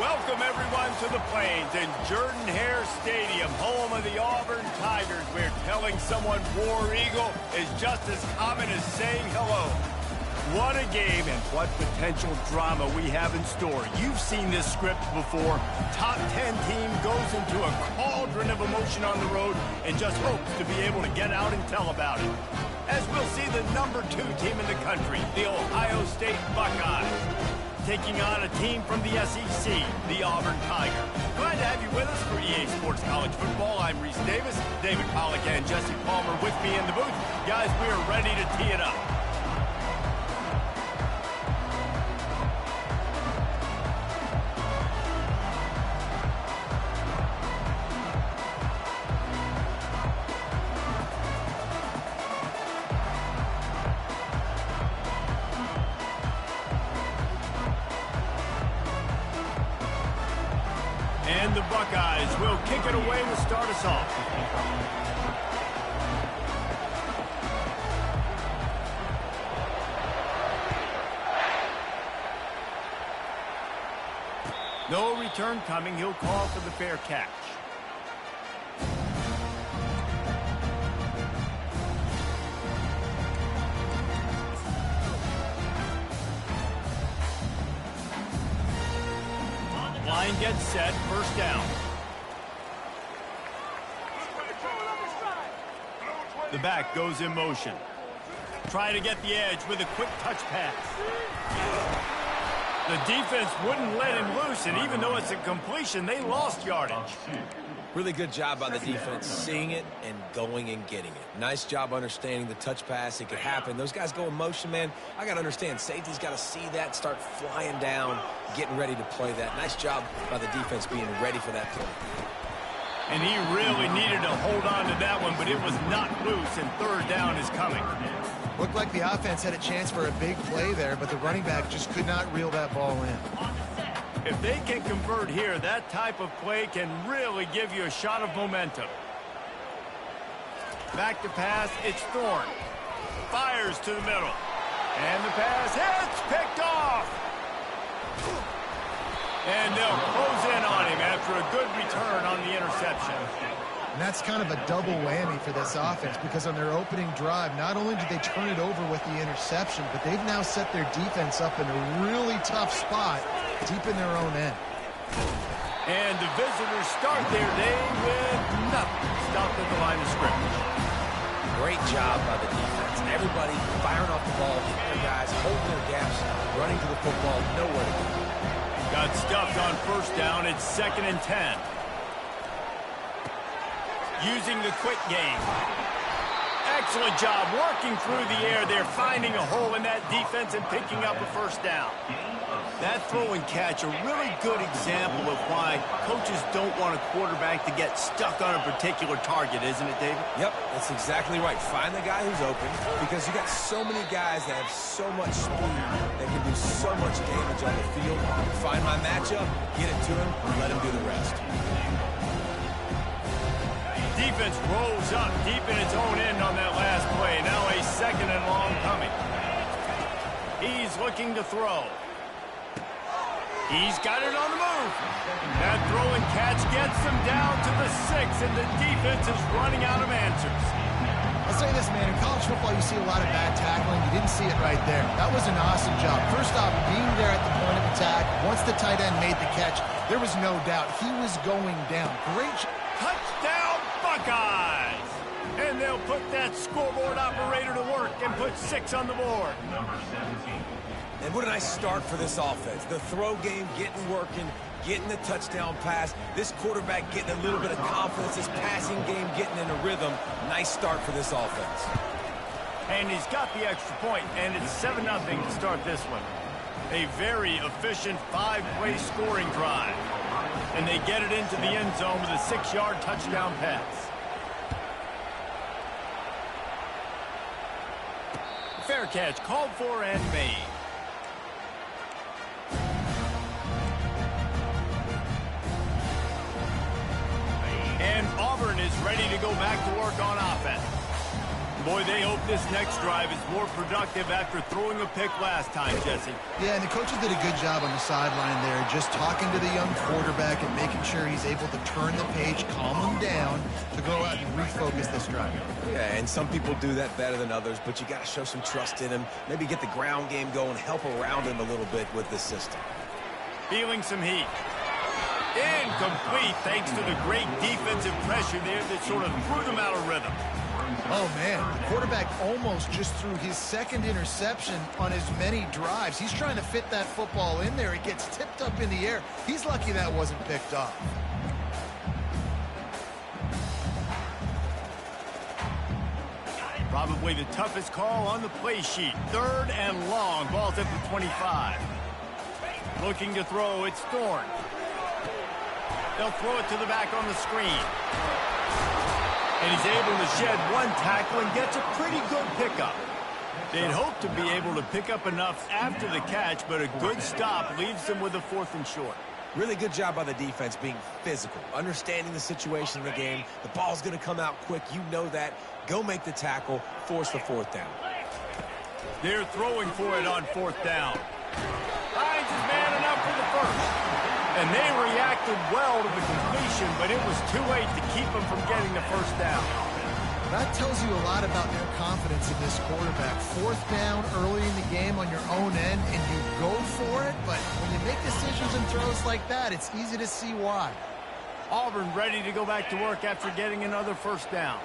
Welcome, everyone, to the Plains in Jordan-Hare Stadium, home of the Auburn Tigers, where telling someone War Eagle is just as common as saying hello. What a game and what potential drama we have in store. You've seen this script before. Top 10 team goes into a cauldron of emotion on the road and just hopes to be able to get out and tell about it. As we'll see the number 2 team in the country, the Ohio State Buckeyes, taking on a team from the SEC, the Auburn Tigers. Glad to have you with us for EA Sports College Football. I'm Reese Davis, David Pollack and Jesse Palmer with me in the booth. Guys, we are ready to tee it up. And the Buckeyes will kick it away to start us off. No return coming. He'll call for the fair catch. Line gets set, first down. The back goes in motion. Trying to get the edge with a quick touch pass. The defense wouldn't let him loose, and even though it's a completion, they lost yardage. Really good job by the defense, seeing it and going and getting it. Nice job understanding the touch pass. It could happen. Those guys go in motion, man. I got to understand, safety's got to see that, start flying down, getting ready to play that. Nice job by the defense being ready for that play. And he really needed to hold on to that one, but it was not loose, and third down is coming. Looked like the offense had a chance for a big play there, but the running back just could not reel that ball in. If they can convert here, that type of play can really give you a shot of momentum. Back to pass, it's Thorne. Fires to the middle. And the pass hits, picked off. And they'll close in on him after a good return on the interception. And that's kind of a double whammy for this offense, because on their opening drive, not only did they turn it over with the interception, but they've now set their defense up in a really tough spot deep in their own end. And the visitors start their day with nothing. Stopped at the line of scrimmage. Great job by the defense. Everybody firing off the ball, hitting their guys, holding their gaps, running to the football, nowhere to go. Got stuffed on first down. It's 2nd and 10. Using the quick game. Excellent job working through the air. They're finding a hole in that defense and picking up a first down. That throw and catch, a really good example of why coaches don't want a quarterback to get stuck on a particular target, isn't it, David? Yep, that's exactly right. Find the guy who's open, because you got so many guys that have so much speed that can do so much damage on the field. Find my matchup, get it to him, and let him do the rest. Defense rolls up deep in its own end on that last play. Now a 2nd and long coming. He's looking to throw. He's got it on the move. That throw and catch gets them down to the 6, and the defense is running out of answers. I'll say this, man. In college football, you see a lot of bad tackling. You didn't see it right there. That was an awesome job. First off, being there at the point of attack. Once the tight end made the catch, there was no doubt he was going down. Great touchdown, Buckeyes! And they'll put that scoreboard operator to work and put 6 on the board. And what a nice start for this offense. The throw game getting working, getting the touchdown pass. This quarterback getting a little bit of confidence. This passing game getting in a rhythm. Nice start for this offense. And he's got the extra point, and it's 7-0 to start this one. A very efficient 5-play scoring drive. And they get it into the end zone with a 6-yard touchdown pass. Fair catch called for and made. And Auburn is ready to go back to work on offense. Boy, they hope this next drive is more productive after throwing a pick last time, Jesse. Yeah, and the coaches did a good job on the sideline there, just talking to the young quarterback and making sure he's able to turn the page, calm him down, to go out and refocus this drive. Yeah, and some people do that better than others, but you got to show some trust in him. Maybe get the ground game going, help around him a little bit with this system. Feeling some heat. Incomplete thanks to the great defensive pressure there that sort of threw them out of rhythm. Oh, man, the quarterback almost just threw his second interception on as many drives. He's trying to fit that football in there. It gets tipped up in the air. He's lucky that wasn't picked off. Probably the toughest call on the play sheet. 3rd and long. Ball's at the 25. Looking to throw, it's Thorne. They'll throw it to the back on the screen. And he's able to shed one tackle and gets a pretty good pickup. They'd hope to be able to pick up enough after the catch, but a good stop leaves them with a 4th and short. Really good job by the defense being physical, understanding the situation in the game. The ball's going to come out quick. You know that. Go make the tackle, force the 4th down. They're throwing for it on 4th down. Finds his man enough for the 1st. And they reacted well to the completion, but it was too late to keep them from getting the 1st down. That tells you a lot about their confidence in this quarterback. 4th down early in the game on your own end, and you go for it, but when you make decisions and throws like that, it's easy to see why. Auburn ready to go back to work after getting another 1st down.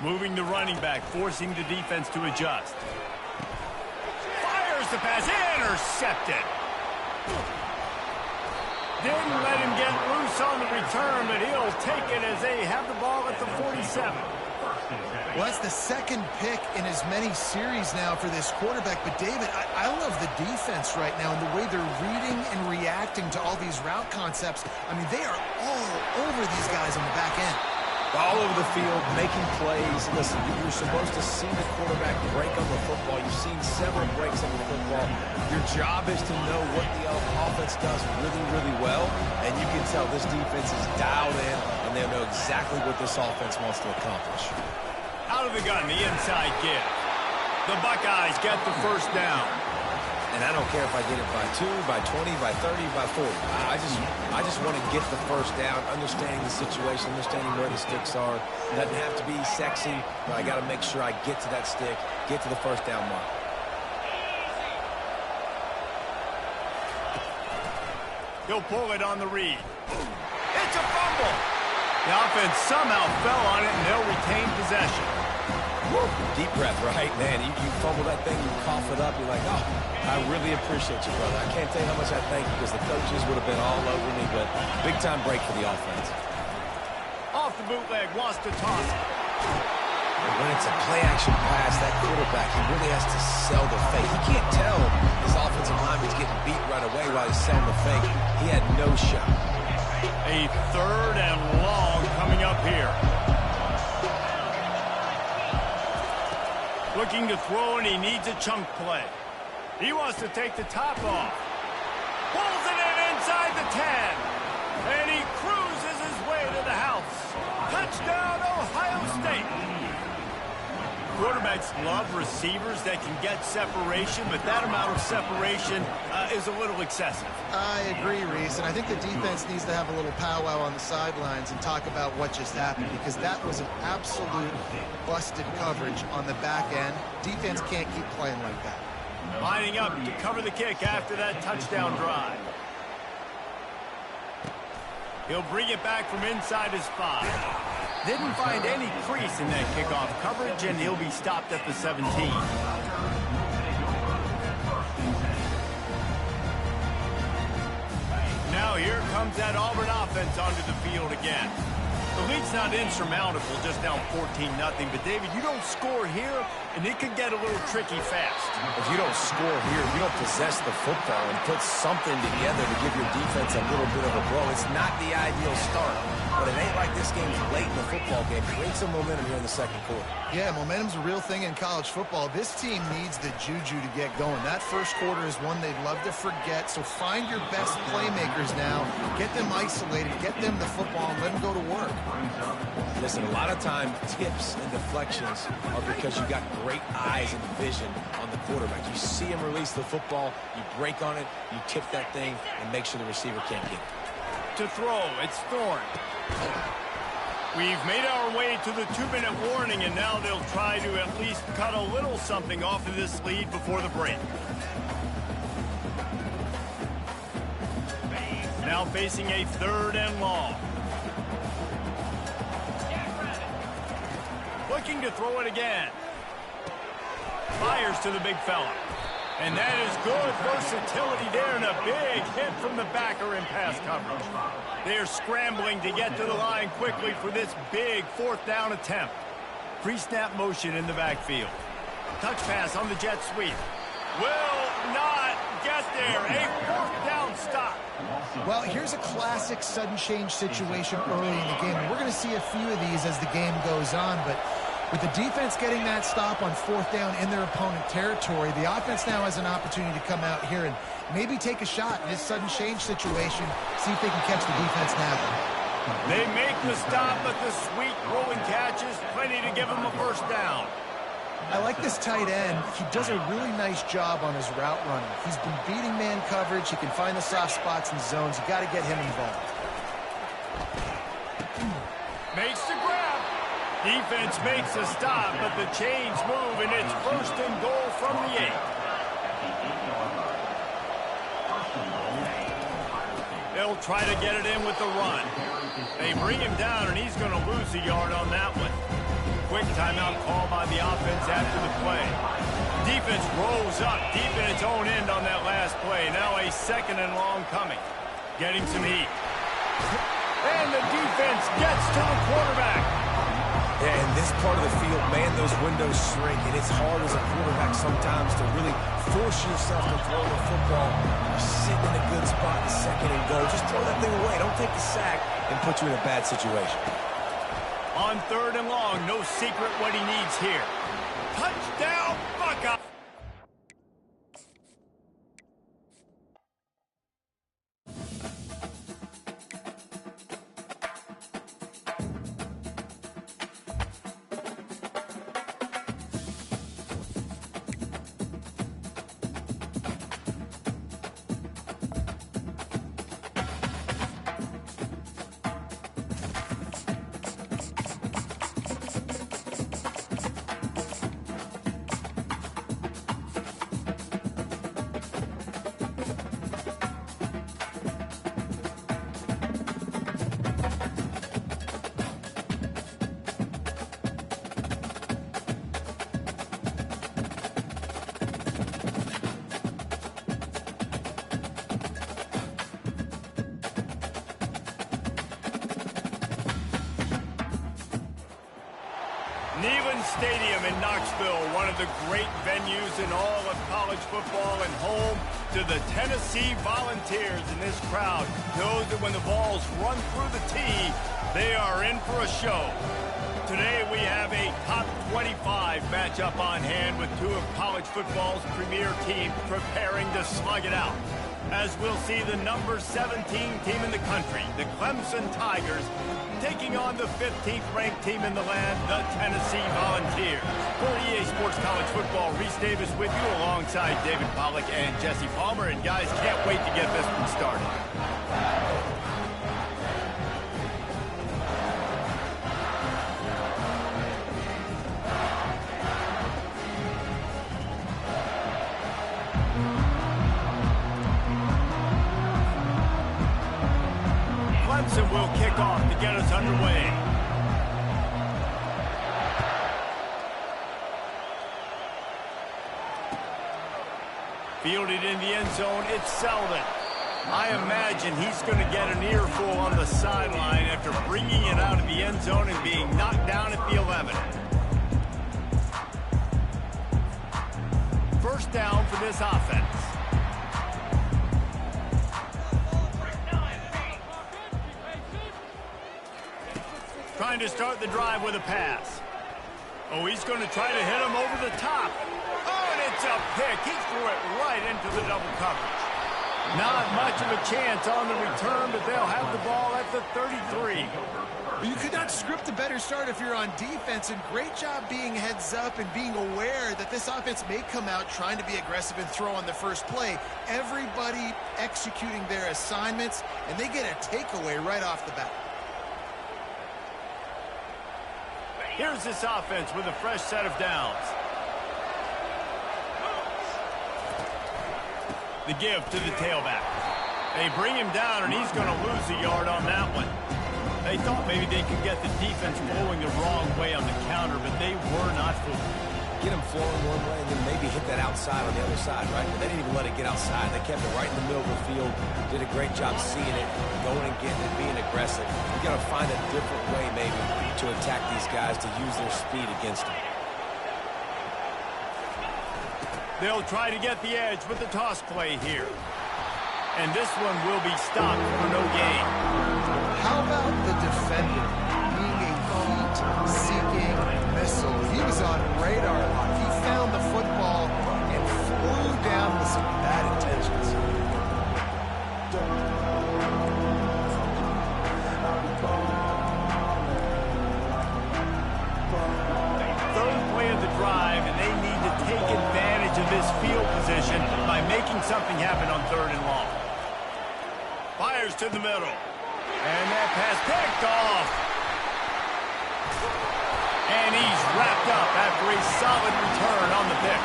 Moving the running back, forcing the defense to adjust. Fires the pass, intercepted. Didn't let him get loose on the return, but he'll take it as they have the ball at the 47. Well, that's the 2nd pick in as many series now for this quarterback. But, David, I love the defense right now and the way they're reading and reacting to all these route concepts. I mean, they are all over these guys on the back end. All over the field, making plays. Listen, you're supposed to see the quarterback break on the football. You've seen several breaks on the football. Your job is to know what the offense does really, really well. And you can tell this defense is dialed in, and they know exactly what this offense wants to accomplish. Out of the gun, the inside give. The Buckeyes get the 1st down. And I don't care if I get it by 2, by 20, by 30, by 40. I just want to get the 1st down, understanding the situation, understanding where the sticks are. Doesn't have to be sexy, but I got to make sure I get to that stick, get to the 1st down mark. He'll pull it on the read. It's a fumble. The offense somehow fell on it, and they'll retain possession. Woo. Deep breath, right? Man, you fumble that thing, you cough it up, you're like, oh, I really appreciate you, brother. I can't tell you how much I thank you because the coaches would have been all over me, but big-time break for the offense. Off the bootleg, wants to toss it. And when it's a play-action pass, that quarterback, he really has to sell the fake. He can't tell his offensive lineman's getting beat right away while he's selling the fake. He had no shot. A 3rd and long coming up here. Looking to throw, and he needs a chunk play. He wants to take the top off. Pulls it in inside the 10. And he cruises his way to the house. Touchdown, Ohio State. Quarterbacks love receivers that can get separation, but that amount of separation is a little excessive. I agree, Reese, and I think the defense needs to have a little powwow on the sidelines and talk about what just happened, because that was an absolute busted coverage on the back end. Defense can't keep playing like that. Lining up to cover the kick after that touchdown drive. He'll bring it back from inside his 5. Didn't find any crease in that kickoff coverage, and he'll be stopped at the 17. Now here comes that Auburn offense onto the field again. The lead's not insurmountable, just down 14-0. But, David, you don't score here, and it could get a little tricky fast. If you don't score here, if you don't possess the football and put something together to give your defense a little bit of a blow, it's not the ideal start. But it ain't like this game's late in the football game. Create some momentum here in the 2nd quarter. Yeah, momentum's a real thing in college football. This team needs the juju to get going. That 1st quarter is one they'd love to forget. So find your best playmakers now. Get them isolated. Get them the football and let them go to work. Listen, a lot of time tips and deflections are because you got great eyes and vision on the quarterback. You see him release the football, you break on it, you tip that thing, and make sure the receiver can't get it. To throw, it's Thorne. We've made our way to the 2-minute warning, and now they'll try to at least cut a little something off of this lead before the break. Now facing a 3rd and long. Looking to throw it again. Fires to the big fella. And that is good versatility there, and a big hit from the backer in pass coverage. They are scrambling to get to the line quickly for this big 4th down attempt. Pre-snap motion in the backfield. Touch pass on the jet sweep. Will not get there. A 4th down stop. Well, here's a classic sudden change situation early in the game. We're going to see a few of these as the game goes on, but with the defense getting that stop on 4th down in their opponent territory, the offense now has an opportunity to come out here and maybe take a shot in this sudden change situation, see if they can catch the defense napping. They make the stop, but the sweet rolling catch is plenty to give them a 1st down. I like this tight end. He does a really nice job on his route running. He's been beating man coverage. He can find the soft spots and zones. You got to get him involved. Makes the grab. Defense makes a stop, but the chains move, and it's 1st and goal from the 8. They'll try to get it in with the run. They bring him down, and he's going to lose a yard on that one. Quick timeout call by the offense after the play. Defense rolls up deep in its own end on that last play. Now a 2nd and long coming. Getting some heat. And the defense gets to the quarterback. Yeah, in this part of the field, man, those windows shrink, and it's hard as a quarterback sometimes to really force yourself to throw the football. You're sitting in a good spot in 2nd and goal. Just throw that thing away. Don't take the sack and put you in a bad situation. On 3rd and long, no secret what he needs here. Touchdown, Buckeye! Stadium in Knoxville, one of the great venues in all of college football, and home to the Tennessee Volunteers. And this crowd knows that when the balls run through the tee, they are in for a show. Today we have a top 25 matchup on hand with 2 of college football's premier teams preparing to slug it out. As we'll see the number 17 team in the country, the Clemson Tigers, taking on the 15th ranked team in the land, the Tennessee Volunteers. For EA Sports College Football, Reese Davis with you alongside David Pollack and Jesse Palmer. And guys, can't wait to get this one started. Clemson will kick off to get us underway. Fielded in the end zone, it's Selden. I imagine he's going to get an earful on the sideline after bringing it out of the end zone and being knocked down at the 11. First down for this offense. Trying to start the drive with a pass. Oh, he's going to try to hit him over the top. Oh, and it's a pick. He threw it right into the double coverage. Not much of a chance on the return, but they'll have the ball at the 33. You could not script a better start if you're on defense, and great job being heads up and being aware that this offense may come out trying to be aggressive and throw on the first play. Everybody executing their assignments, and they get a takeaway right off the bat. Here's this offense with a fresh set of downs. The give to the tailback. They bring him down, and he's going to lose a yard on that one. They thought maybe they could get the defense flowing the wrong way on the counter, but they were not fooled. Get them flowing one way and then maybe hit that outside on the other side, right? But they didn't even let it get outside. They kept it right in the middle of the field. Did a great job seeing it, going and getting it, being aggressive. You got to find a different way maybe to attack these guys, to use their speed against them. They'll try to get the edge with the toss play here. And this one will be stopped for no gain. How about the defender being a heat-seeking missile? He was on radar lock. He found the football and flew down with some bad intentions. Third play of the drive, and they need to take advantage of this field position by making something happen on 3rd and long. Fires to the middle. And that pass picked off. And he's wrapped up after a solid return on the pick.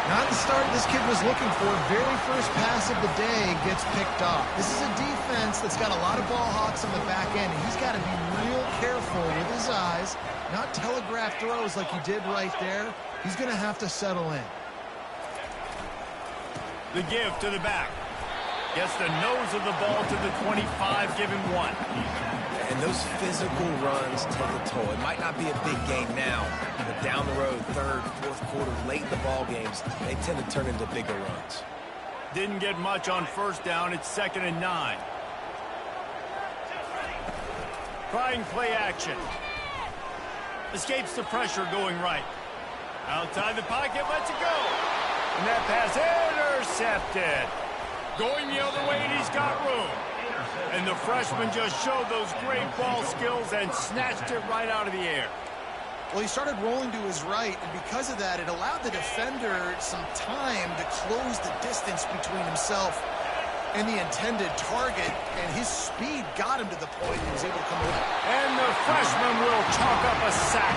Not the start this kid was looking for. Very first pass of the day gets picked off. This is a defense that's got a lot of ball hawks on the back end, and he's got to be real careful with his eyes, not telegraph throws like he did right there. He's going to have to settle in. The give to the back. Gets the nose of the ball to the 25, give him 1. And those physical runs take a toll. It might not be a big game now, but down the road, 3rd, 4th quarter, late in the ball games, they tend to turn into bigger runs. Didn't get much on 1st down. It's 2nd and 9. Trying play action. Escapes the pressure going right. Outside the pocket, lets it go. And that pass intercepted. Going the other way, and he's got room. And the freshman just showed those great ball skills and snatched it right out of the air. Well, he started rolling to his right, and because of that, it allowed the defender some time to close the distance between himself and the intended target, and his speed got him to the point he was able to come away. And the freshman will chalk up a sack.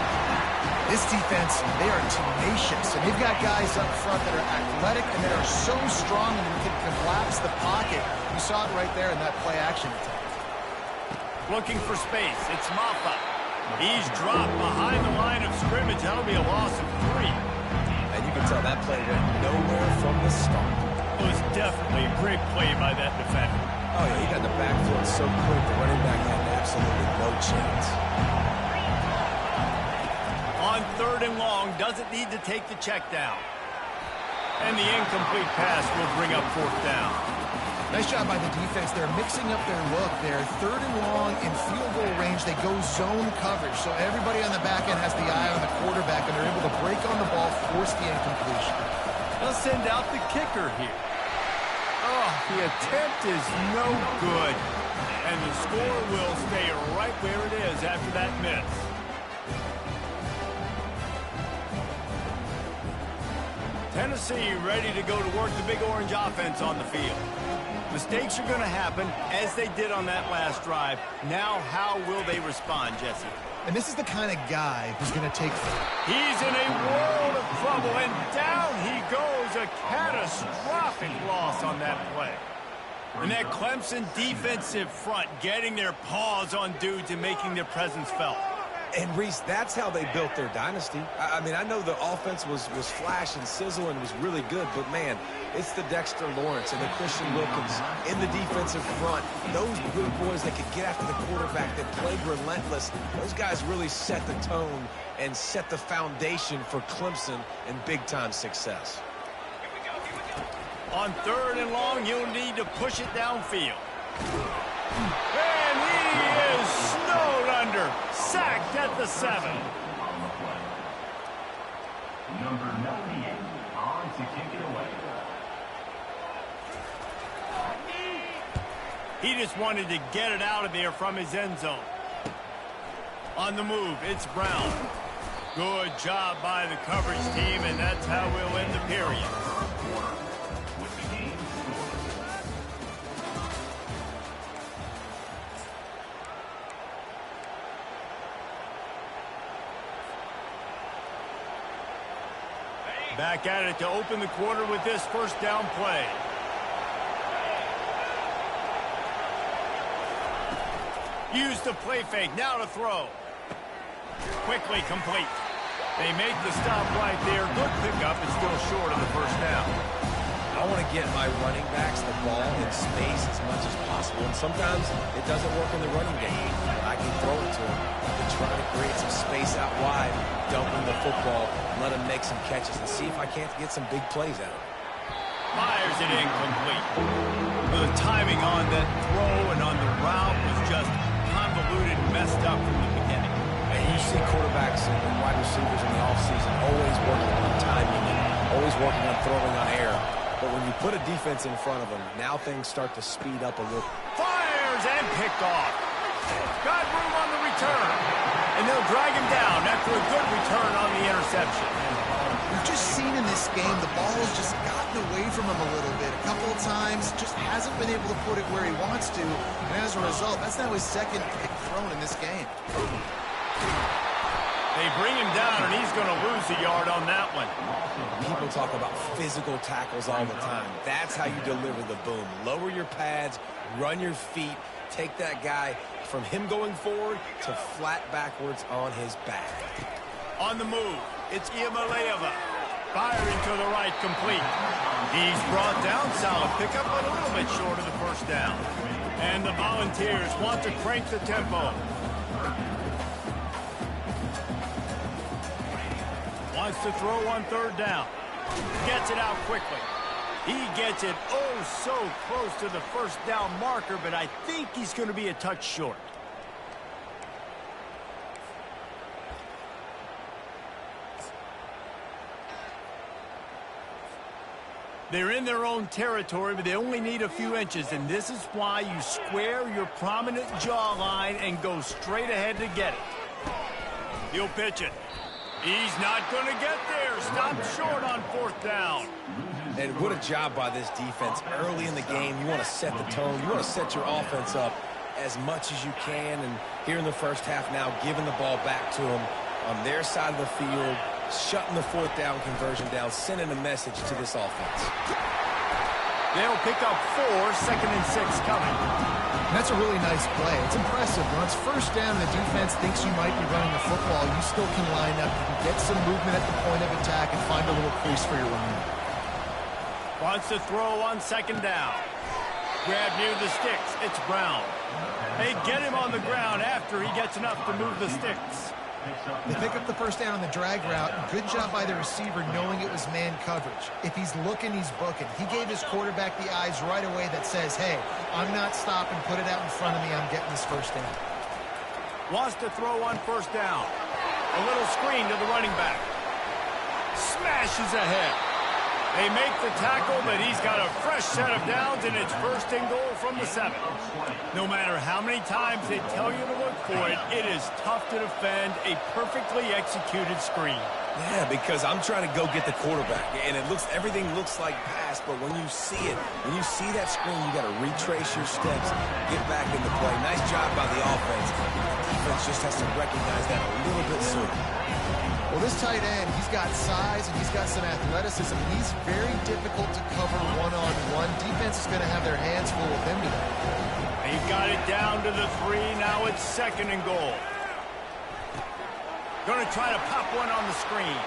This defense, they are tenacious, and they've got guys up front that are athletic and that are so strong and can collapse the pocket. You saw it right there in that play-action attempt. Looking for space. It's Maffa. He's dropped behind the line of scrimmage. That'll be a loss of 3. And you can tell that play went nowhere from the start. It was definitely a great play by that defender. Oh, yeah, he got the backfield so quick, the running back had absolutely no chance. On 3rd and long, doesn't need to take the check down. And the incomplete pass will bring up 4th down. Nice job by the defense. They're mixing up their look there. 3rd and long in field goal range. They go zone coverage. So everybody on the back end has the eye on the quarterback, and they're able to break on the ball, force the incompletion. They'll send out the kicker here. Oh, the attempt is no good. And the score will stay right where it is after that miss. Tennessee ready to go to work the Big Orange offense on the field. Mistakes are going to happen, as they did on that last drive. Now, how will they respond, Jesse? And this is the kind of guy who's going to take... He's in a world of trouble, and down he goes. A catastrophic loss on that play. And that Clemson defensive front getting their paws on dudes and making their presence felt. And, Reese, that's how they built their dynasty. I mean, I know the offense was flash and sizzle and was really good, but, man, it's the Dexter Lawrence and the Christian Wilkins in the defensive front. Those good boys that could get after the quarterback, that played relentless, those guys really set the tone and set the foundation for Clemson and big-time success. On 3rd and long, you'll need to push it downfield. And he is snowed under. Sacked at the 7. Number 98 on to kick it away. He just wanted to get it out of there from his end zone. On the move, it's Brown. Good job by the coverage team, and that's how we'll end the period. Back at it to open the quarter with this first down play. Use the play fake, now to throw. Quickly complete. They make the stop right there. Good pickup, and still short of the first down. I want to get my running backs the ball in space as much as possible, and sometimes it doesn't work in the running game. I can throw it to them. I can try to create some space out wide, dump him the football, let him make some catches, and see if I can't get some big plays out of it. Fires it incomplete. The timing on that throw and on the route was just convoluted, messed up from the beginning. And you see quarterbacks and wide receivers in the offseason always working on timing and always working on throwing on air. But when you put a defense in front of them, now things start to speed up a little. Fires and picked off. Got room on the return. And they'll drag him down after a good return on the interception. We've just seen in this game the ball has just gotten away from him a little bit. A couple of times, just hasn't been able to put it where he wants to. And as a result, that's now his second pick thrown in this game. They bring him down, and he's going to lose a yard on that one. People talk about physical tackles all the time. That's how you deliver the boom. Lower your pads, run your feet, take that guy from him going forward to flat backwards on his back. On the move, it's Ncaa25. Firing to the right, complete. He's brought down, solid pickup, but a little bit short of the first down. And the Volunteers want to crank the tempo. Wants to throw on third down. Gets it out quickly. He gets it oh so close to the first down marker, but I think he's going to be a touch short. They're in their own territory, but they only need a few inches, and this is why you square your prominent jawline and go straight ahead to get it. He'll pitch it. He's not going to get there. Stopped short on fourth down. And what a job by this defense. Early in the game, you want to set the tone. You want to set your offense up as much as you can. And here in the first half now, giving the ball back to them on their side of the field, shutting the fourth down conversion down, sending a message to this offense. They'll pick up 4, 2nd and 6 coming. And that's a really nice play. It's impressive. When it's first down and the defense thinks you might be running the football, you still can line up. You can get some movement at the point of attack and find a little crease for your running. Wants to throw on 2nd down. Grab near the sticks. It's Brown. They get him on the ground after he gets enough to move the sticks. They pick up the first down on the drag route. Good job by the receiver knowing it was man coverage. If he's looking, he's booking. He gave his quarterback the eyes right away that says, hey, I'm not stopping. Put it out in front of me. I'm getting this first down. Wants to throw on first down. A little screen to the running back. Smashes ahead. They make the tackle, but he's got a fresh set of downs, and it's 1st and goal from the 7. No matter how many times they tell you to look for it, it is tough to defend a perfectly executed screen. Yeah, because I'm trying to go get the quarterback, and everything looks like pass, but when you see it, when you see that screen, you got to retrace your steps, get back in the play. Nice job by the offense. The defense just has to recognize that a little bit sooner. Well, this tight end, he's got size and he's got some athleticism. He's very difficult to cover one-on-one. Defense is going to have their hands full with him today. They've got it down to the 3. Now it's 2nd and goal. Going to try to pop one on the screen.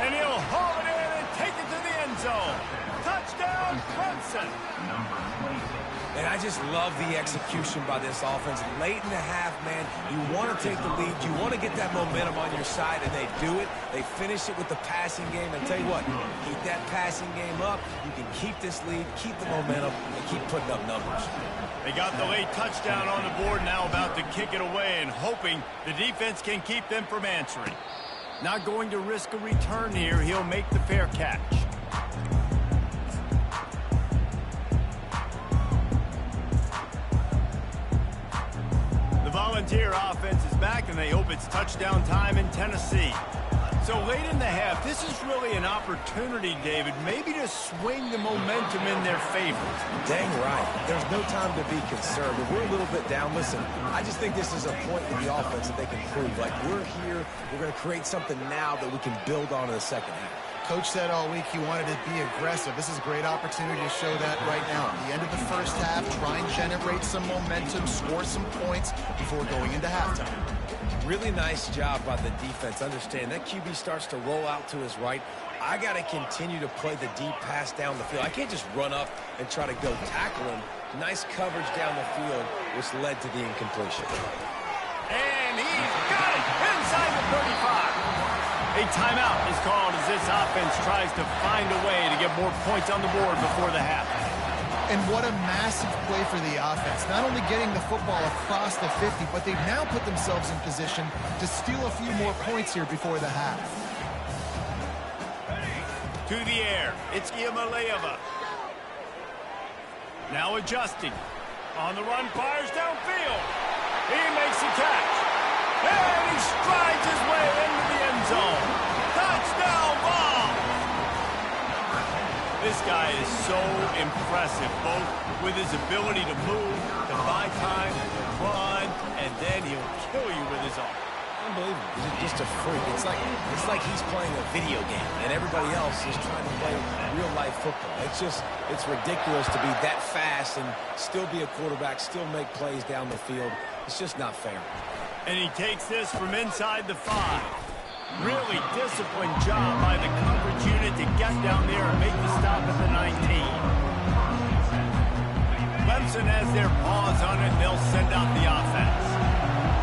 And he'll haul it in and take it to the end zone. Touchdown, Clemson. And I just love the execution by this offense. Late in the half, man, you want to take the lead. You want to get that momentum on your side, and they do it. They finish it with the passing game. And tell you what, keep that passing game up. You can keep this lead, keep the momentum, and keep putting up numbers. They got the late touchdown on the board, now about to kick it away and hoping the defense can keep them from answering. Not going to risk a return here. He'll make the fair catch. Frontier offense is back, and they hope it's touchdown time in Tennessee. So late in the half, this is really an opportunity, David, maybe to swing the momentum in their favor. Dang right. There's no time to be concerned. If we're a little bit down, listen, I just think this is a point in the offense that they can prove. Like, we're here, we're going to create something now that we can build on in the second half. Coach said all week he wanted to be aggressive. This is a great opportunity to show that right now. At the end of the first half, try and generate some momentum, score some points before going into halftime. Really nice job by the defense. Understand that QB starts to roll out to his right. I got to continue to play the deep pass down the field. I can't just run up and try to go tackle him. Nice coverage down the field, which led to the incompletion. And he's got it inside the 35. A timeout is called as this offense tries to find a way to get more points on the board before the half. And what a massive play for the offense. Not only getting the football across the 50, but they've now put themselves in position to steal a few more points here before the half. To the air, it's Ncaa25. Now adjusting. On the run, fires downfield. He makes the catch. And he strides his way into the end zone. Touchdown ball! This guy is so impressive, both with his ability to move, to buy time, to run, and then he'll kill you with his arm. Unbelievable. He's just a freak. It's like he's playing a video game, and everybody else is trying to play real-life football. It's ridiculous to be that fast and still be a quarterback, still make plays down the field. It's just not fair. And he takes this from inside the 5. Really disciplined job by the coverage unit to get down there and make the stop at the 19. Clemson has their paws on it, and they'll send out the offense.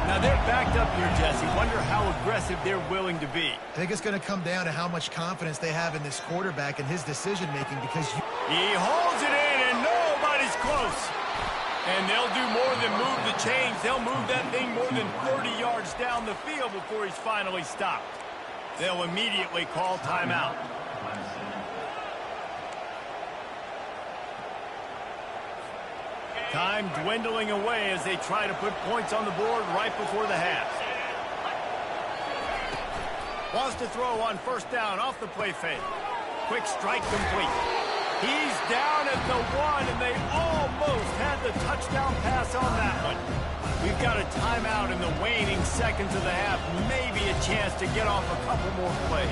Now they're backed up here, Jesse. Wonder how aggressive they're willing to be. I think it's going to come down to how much confidence they have in this quarterback and his decision-making, because he holds it in, and nobody's close. And they'll do more than move the chains. They'll move that thing more than 30 yards down the field before he's finally stopped. They'll immediately call timeout. Time dwindling away as they try to put points on the board right before the half. Wants to throw on first down off the play fake. Quick strike complete. He's down at the 1, and they almost had the touchdown pass on that one. We've got a timeout in the waning seconds of the half. Maybe a chance to get off a couple more plays.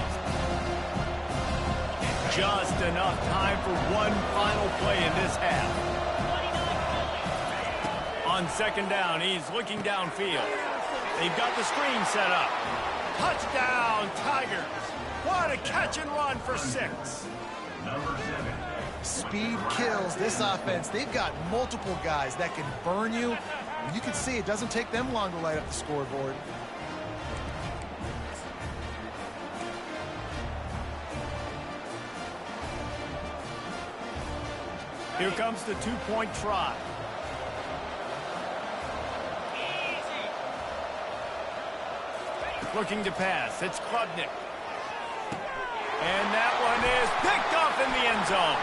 Just enough time for one final play in this half. On second down, he's looking downfield. They've got the screen set up. Touchdown, Tigers. What a catch and run for 6. speed kills this offense. They've got multiple guys that can burn you. You can see it doesn't take them long to light up the scoreboard. Here comes the two-point try. Looking to pass. It's Klubnik. And that one is picked up in the end zone.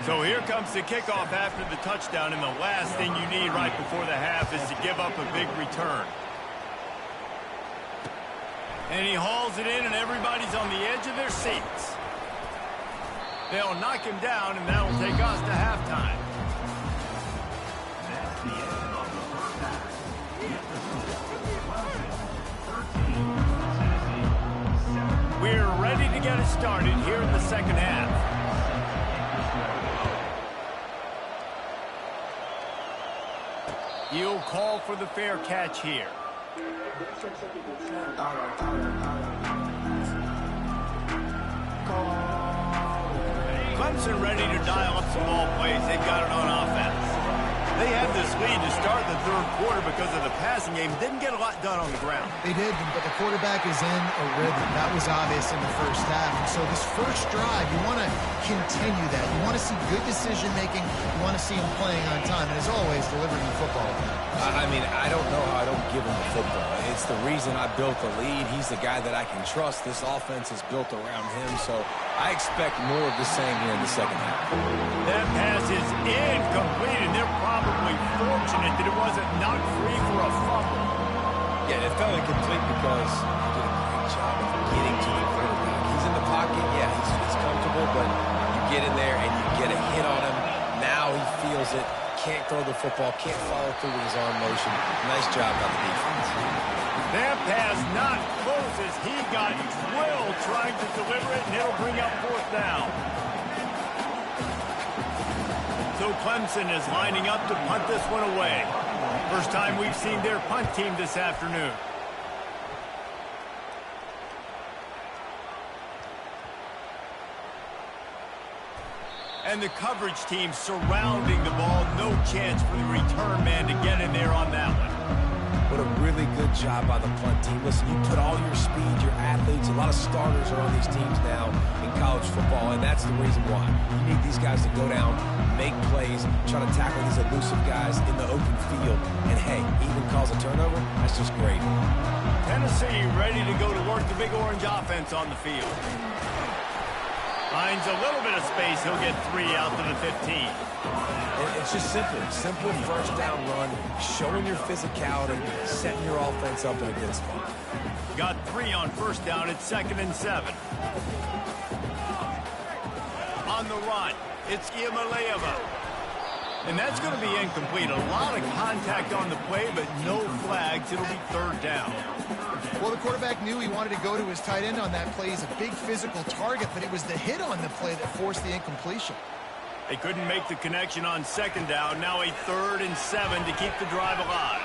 So here comes the kickoff after the touchdown, and the last thing you need right before the half is to give up a big return. And he hauls it in, and everybody's on the edge of their seats. They'll knock him down, and that'll take us to halftime. We're ready to get it started here in the second half. He'll call for the fair catch here. Clemson ready to dial up some ball plays. They've got it on offense. They had this lead to start the third quarter because of the passing game. Didn't get a lot done on the ground. They did, but the quarterback is in a rhythm. That was obvious in the first half. And so this first drive, you want to continue that. You want to see good decision-making. You want to see him playing on time. And as always, delivering the football. I mean, I don't know how I don't give him the football. It's the reason I built the lead. He's the guy that I can trust. This offense is built around him, so I expect more of the same here in the second half. That pass is incomplete, and they're probably fortunate that it wasn't knocked free for a fumble. Yeah, it felt incomplete because he did a great job of getting to the quarterback. He's in the pocket. Yeah, he's comfortable, but you get in there and you get a hit on him. Now he feels it. Can't throw the football, can't follow through with his arm motion. Nice job by the defense. That pass not close as he got drilled trying to deliver it, and it'll bring up fourth down. So Clemson is lining up to punt this one away. First time we've seen their punt team this afternoon. And the coverage team surrounding the ball. No chance for the return man to get in there on that one. What a really good job by the punt team. Listen, you put all your speed, your athletes, a lot of starters are on these teams now in college football, and that's the reason why. You need these guys to go down, make plays, try to tackle these elusive guys in the open field, and hey, even cause a turnover, that's just great. Tennessee ready to go to work the Big Orange offense on the field. Finds a little bit of space. He'll get 3 out to the 15. It's just simple first down run, showing your physicality, setting your offense up in a good spot. Got 3 on first down. It's 2nd and 7. On the run, it's Iamaleava. And that's going to be incomplete. A lot of contact on the play, but no flags. It'll be 3rd down. Well, the quarterback knew he wanted to go to his tight end on that play. He's a big physical target, but it was the hit on the play that forced the incompletion. They couldn't make the connection on 2nd down. Now a 3rd and 7 to keep the drive alive.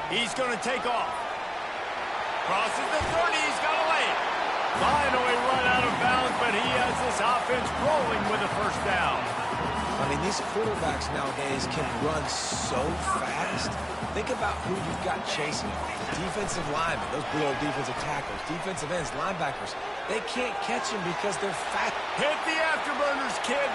He's going to take off. Crosses the 30. He's got a lane. Finally run out of bounds, but he has this offense rolling with a first down. I mean, these quarterbacks nowadays can run so fast. Think about who you've got chasing you. Defensive linemen, those big old defensive tackles, defensive ends, linebackers. They can't catch him because they're fat. Hit the afterburners, kid.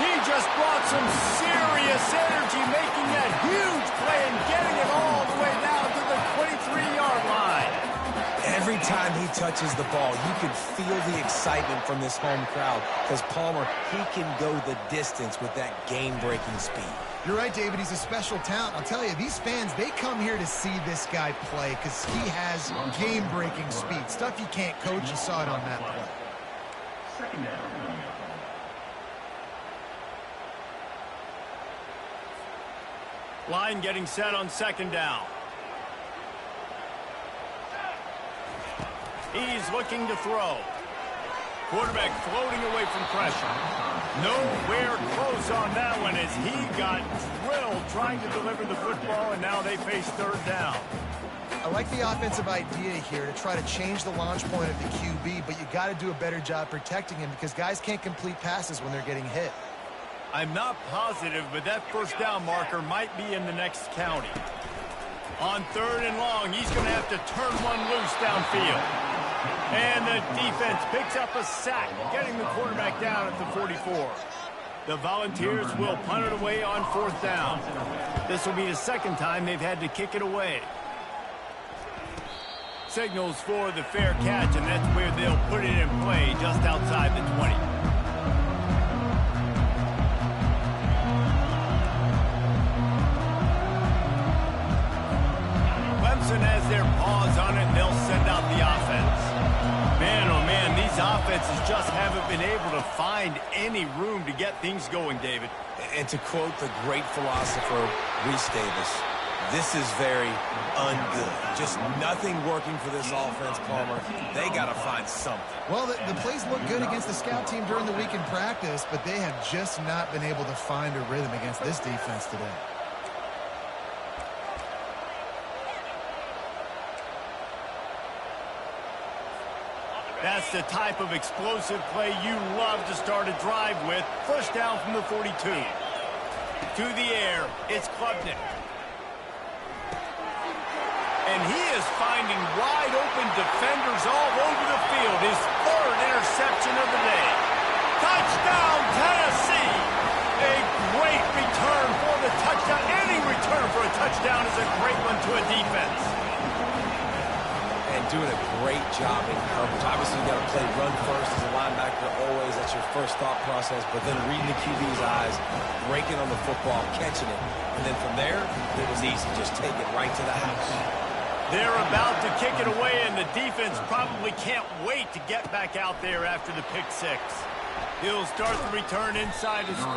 He just brought some serious energy, making that huge play and getting it all the way down to the 23-yard line. Every time he touches the ball, you can feel the excitement from this home crowd because Palmer, he can go the distance with that game-breaking speed. You're right, David. He's a special talent. I'll tell you, these fans, they come here to see this guy play because he has game-breaking speed. Stuff you can't coach. You saw it on that play. 2nd down. Line getting set on 2nd down. He's looking to throw. Quarterback floating away from pressure. Nowhere close on that one as he got drilled trying to deliver the football, and now they face 3rd down. I like the offensive idea here to try to change the launch point of the QB, but you got to do a better job protecting him because guys can't complete passes when they're getting hit. I'm not positive, but that first down marker might be in the next county. On 3rd and long, he's going to have to turn one loose downfield. And the defense picks up a sack, getting the quarterback down at the 44. The Volunteers will punt it away on 4th down. This will be the 2nd time they've had to kick it away. Signals for the fair catch, and that's where they'll put it in play, just outside the 20. Clemson has their paws on it, and they'll send out the offense. Man, oh man, these offenses just haven't been able to find any room to get things going, David. And to quote the great philosopher, Reese Davis, this is very ungood. Just nothing working for this offense, Palmer. They got to find something. Well, the plays look good against the scout team during the week in practice, but they have just not been able to find a rhythm against this defense today. That's the type of explosive play you love to start a drive with. First down from the 42. To the air, it's Klubnik. And he is finding wide-open defenders all over the field. His third interception of the day. Touchdown, Tennessee! A great return for the touchdown. Any return for a touchdown is a great one to a defense. And doing a great job in coverage. Obviously, you got to play run first as a linebacker always. That's your first thought process. But then reading the QB's eyes, breaking on the football, catching it. And then from there, it was easy. Just take it right to the house. They're about to kick it away, and the defense probably can't wait to get back out there after the pick six. He'll start the return inside his 5.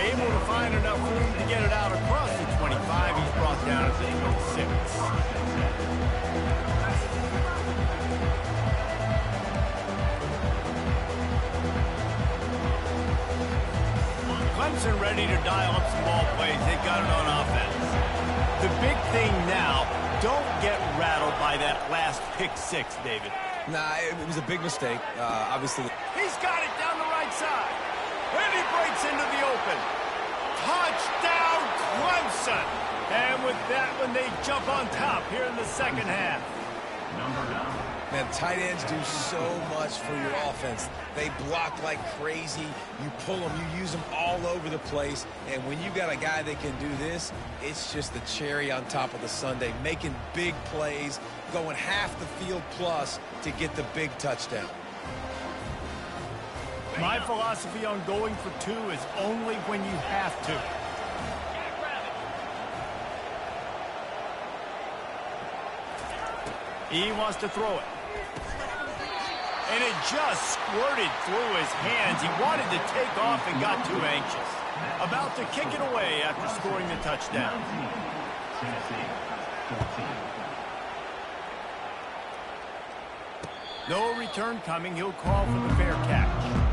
Able to find enough room to get it out across the 25. He's brought down at the 26. Clemson ready to dial up some ball plays. They've got it on offense. The big thing now, don't get rattled by that last pick six, David. Nah, it was a big mistake. Obviously. He's got it down the right side. And he breaks into the open. Touchdown, Clemson. And with that one, they jump on top here in the second half. Man, tight ends do so much for your offense. They block like crazy. You pull them, you use them all over the place. And when you got a guy that can do this, it's just the cherry on top of the sundae, making big plays, going half the field plus to get the big touchdown. My philosophy on going for 2 is only when you have to. He wants to throw it. And it just squirted through his hands. He wanted to take off and got too anxious. About to kick it away after scoring the touchdown. No return coming. He'll call for the fair catch.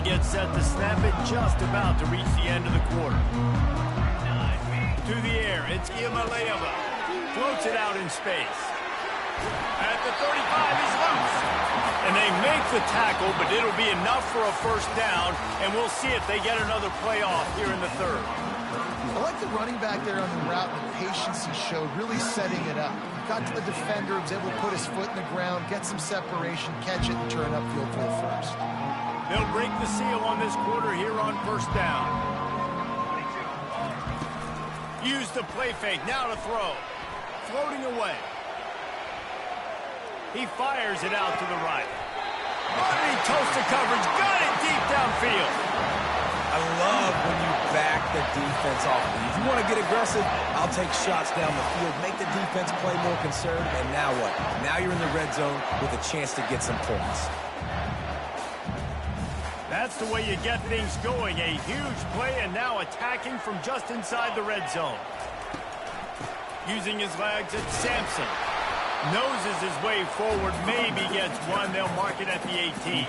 Get set to snap it, just about to reach the end of the quarter. To the air, it's Ncaa25. Floats it out in space. At the 35, he's loose. And they make the tackle, but it'll be enough for a first down, and we'll see if they get another play off here in the third. I like the running back there on the route and the patience he showed, really setting it up. Got to the defender, was able to put his foot in the ground, get some separation, catch it, and turn upfield for the first. They'll break the seal on this quarter here on first down. Use the play fake, now to throw. Floating away. He fires it out to the right. Running toast to coverage, got it deep downfield. I love when you back the defense off. If you want to get aggressive, I'll take shots down the field, make the defense play more conservative, and now what? Now you're in the red zone with a chance to get some points. That's the way you get things going. A huge play, and now attacking from just inside the red zone. Using his legs, it's Sampson. Noses his way forward, maybe gets one. They'll mark it at the 18.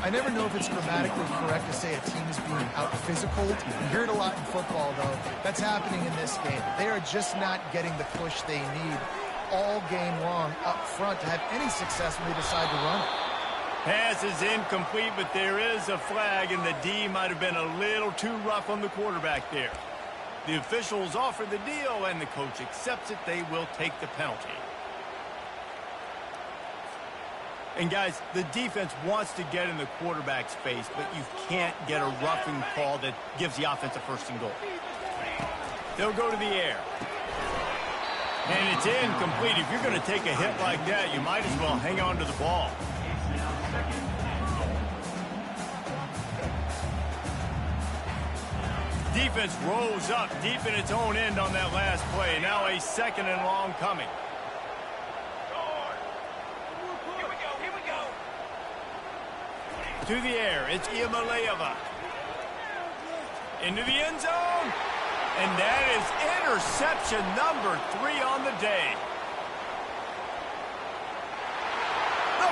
I never know if it's grammatically correct to say a team is being out-physical. You hear it a lot in football, though. That's happening in this game. They are just not getting the push they need all game long up front to have any success when they decide to run it. Pass is incomplete, but there is a flag, and the D might have been a little too rough on the quarterback there. The officials offer the deal, and the coach accepts it. They will take the penalty. And, guys, the defense wants to get in the quarterback's face, but you can't get a roughing call that gives the offense a first and goal. They'll go to the air. And it's incomplete. If you're going to take a hit like that, you might as well hang on to the ball. Defense rose up deep in its own end on that last play. Now a second and long coming. Here we go. To the air, it's Ncaa25. Into the end zone. And that is interception number 3 on the day. The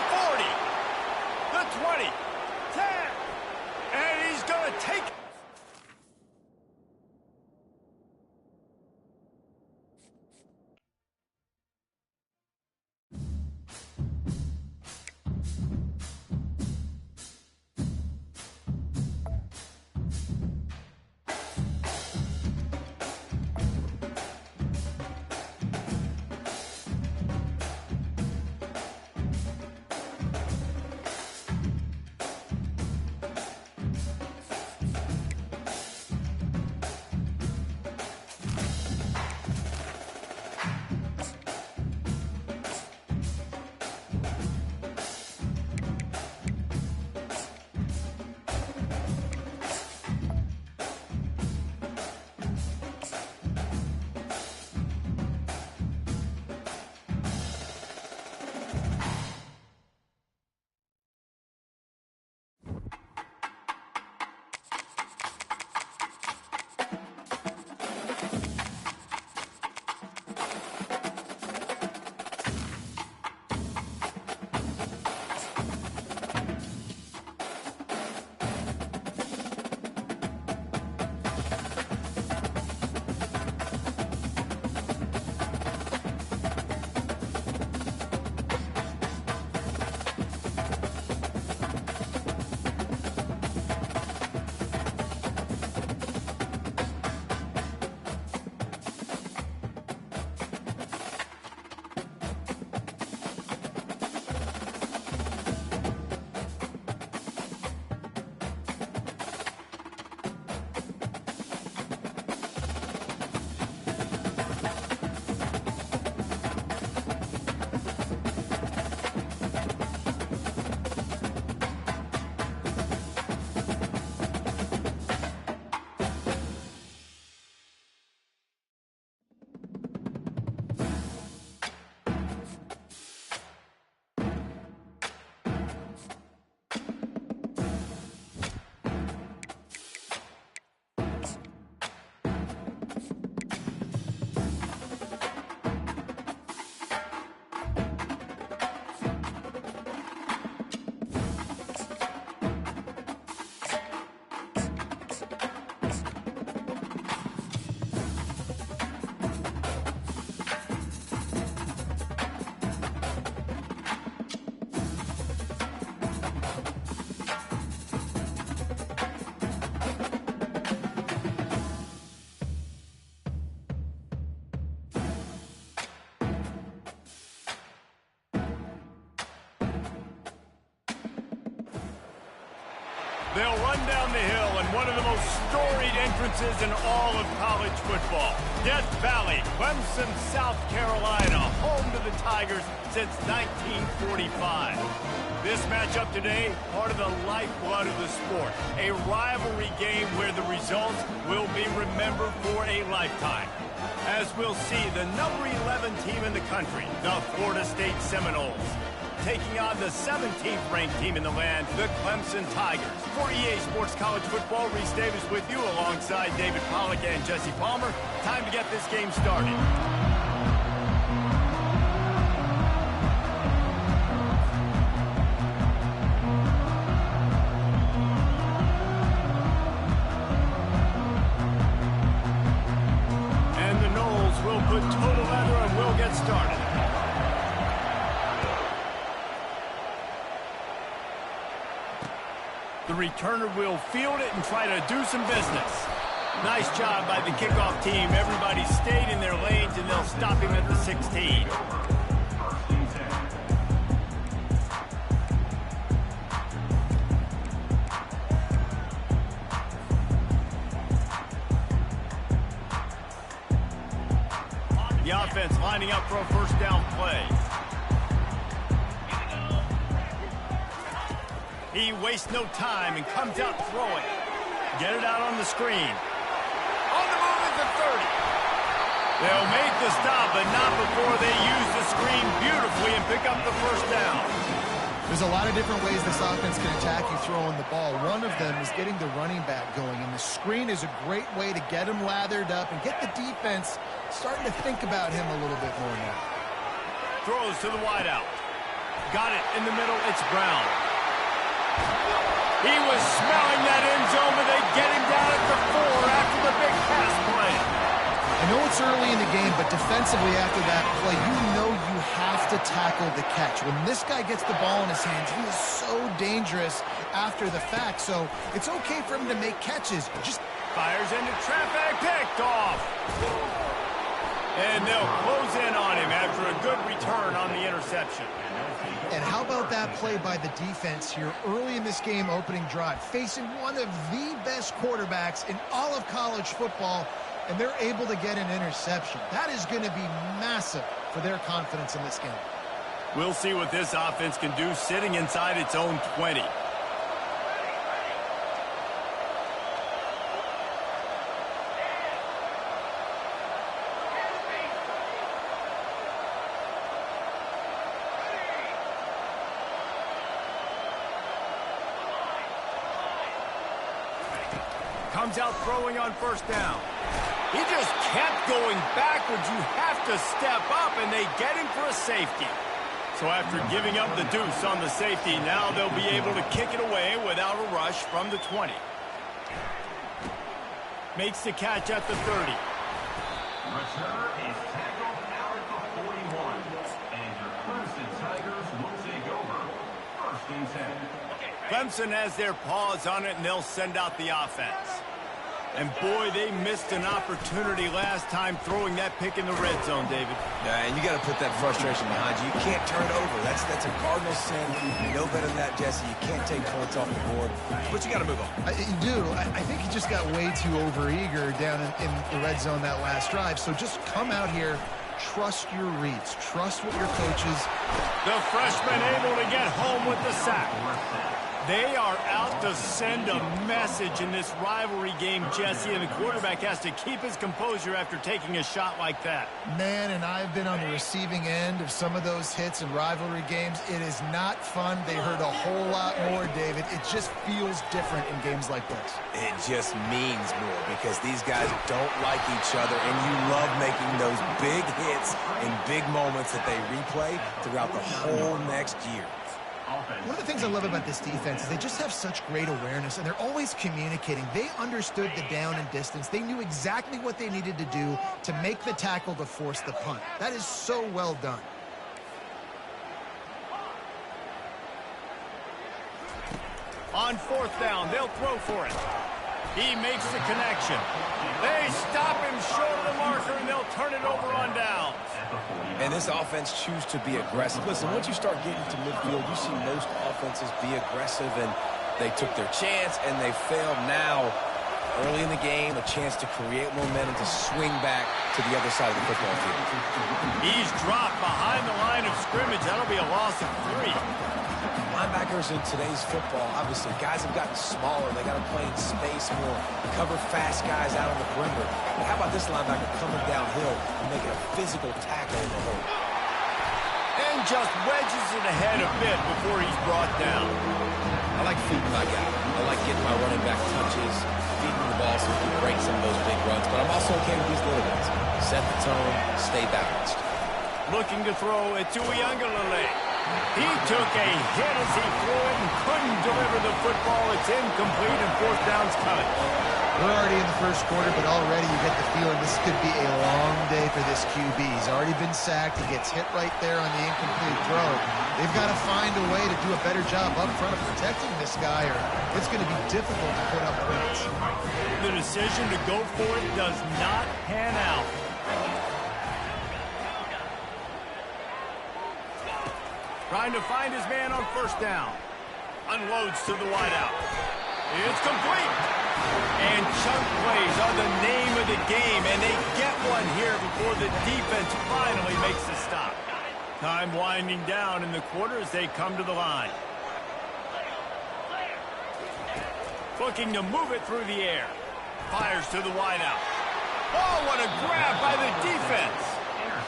They'll run down the hill in one of the most storied entrances in all of college football. Death Valley, Clemson, South Carolina, home to the Tigers since 1945. This matchup today, part of the lifeblood of the sport. A rivalry game where the results will be remembered for a lifetime. As we'll see, the number 11 team in the country, the Florida State Seminoles, taking on the 17th ranked team in the land, the Clemson Tigers. For EA Sports College Football, Reese Davis with you alongside David Pollack and Jesse Palmer. Time to get this game started. And the Noles will put total leather and we'll get started. The returner will field it and try to do some business. Nice job by the kickoff team. Everybody stayed in their lanes, and they'll stop him at the 16. The offense lining up for a first down play. He wastes no time and comes out throwing. Get it out on the screen. On the move at the 30. They'll make the stop, but not before they use the screen beautifully and pick up the first down. There's a lot of different ways this offense can attack you throwing the ball. One of them is getting the running back going, and the screen is a great way to get him lathered up and get the defense starting to think about him a little bit more now. Throws to the wideout. Got it in the middle. It's Brown. He was smelling that end zone, but they get him down at the 4 after the big pass play. I know it's early in the game, but defensively after that play, you know you have to tackle the catch. When this guy gets the ball in his hands, he is so dangerous after the fact. So it's okay for him to make catches. Just fires into traffic, picked off. And they'll close in on him after a good return on the interception. And how about that play by the defense here early in this game opening drive, facing one of the best quarterbacks in all of college football, and they're able to get an interception. That is going to be massive for their confidence in this game. We'll see what this offense can do sitting inside its own 20. Comes out throwing on first down. He just kept going backwards. You have to step up, and they get him for a safety. So after giving up the deuce on the safety, now they'll be able to kick it away without a rush from the 20. Makes the catch at the 30. Returner is tackled out at the 41. And your Clemson Tigers will take over. First and 10. Clemson has their paws on it, and they'll send out the offense. And boy, they missed an opportunity last time throwing that pick in the red zone, David. Yeah, and you got to put that frustration behind you. You can't turn it over. That's a cardinal sin. You know better than that, Jesse. You can't take points off the board, but you got to move on. You do. I think he just got way too overeager down in the red zone that last drive. So just come out here, trust your reads, trust what your coaches. The freshman able to get home with the sack. They are out to send a message in this rivalry game, Jesse, and the quarterback has to keep his composure after taking a shot like that. Man, and I've been on the receiving end of some of those hits in rivalry games. It is not fun. They hurt a whole lot more, David. It just feels different in games like this. It just means more because these guys don't like each other, and you love making those big hits in big moments that they replay throughout the whole next year. One of the things I love about this defense is they just have such great awareness, and they're always communicating. They understood the down and distance. They knew exactly what they needed to do to make the tackle to force the punt. That is so well done. On fourth down, they'll throw for it. He makes the connection. They stop him short of the marker, and they'll turn it over on downs. And this offense chooses to be aggressive. Listen, once you start getting to midfield, you see most offenses be aggressive, and They took their chance, and they failed now. Early in the game, a chance to create momentum to swing back to the other side of the football field. He's dropped behind the line of scrimmage. That'll be a loss of 3. Linebackers in today's football, obviously, guys have gotten smaller. They got to play in space more, cover fast guys out on the perimeter. But how about this linebacker coming downhill and making a physical tackle in the hole? And just wedges it ahead a bit before he's brought down. I like feeding my guy. I like getting my running back touches, feeding the ball so we can break some of those big runs. But I'm also okay with these little ones. Set the tone, stay balanced. Looking to throw it to Ncaa25. He took a hit as he threw it and couldn't deliver the football. It's incomplete and 4th down's coming. We're already in the first quarter, but already you get the feeling this could be a long day for this QB. He's already been sacked. He gets hit right there on the incomplete throw. They've got to find a way to do a better job up front of protecting this guy, or it's going to be difficult to put up points. The decision to go for it does not pan out. Trying to find his man on 1st down. Unloads to the wideout. It's complete. And chunk plays are the name of the game, and they get one here before the defense finally makes a stop. Time winding down in the quarter as they come to the line. Looking to move it through the air. Fires to the wideout. Oh, what a grab by the defense.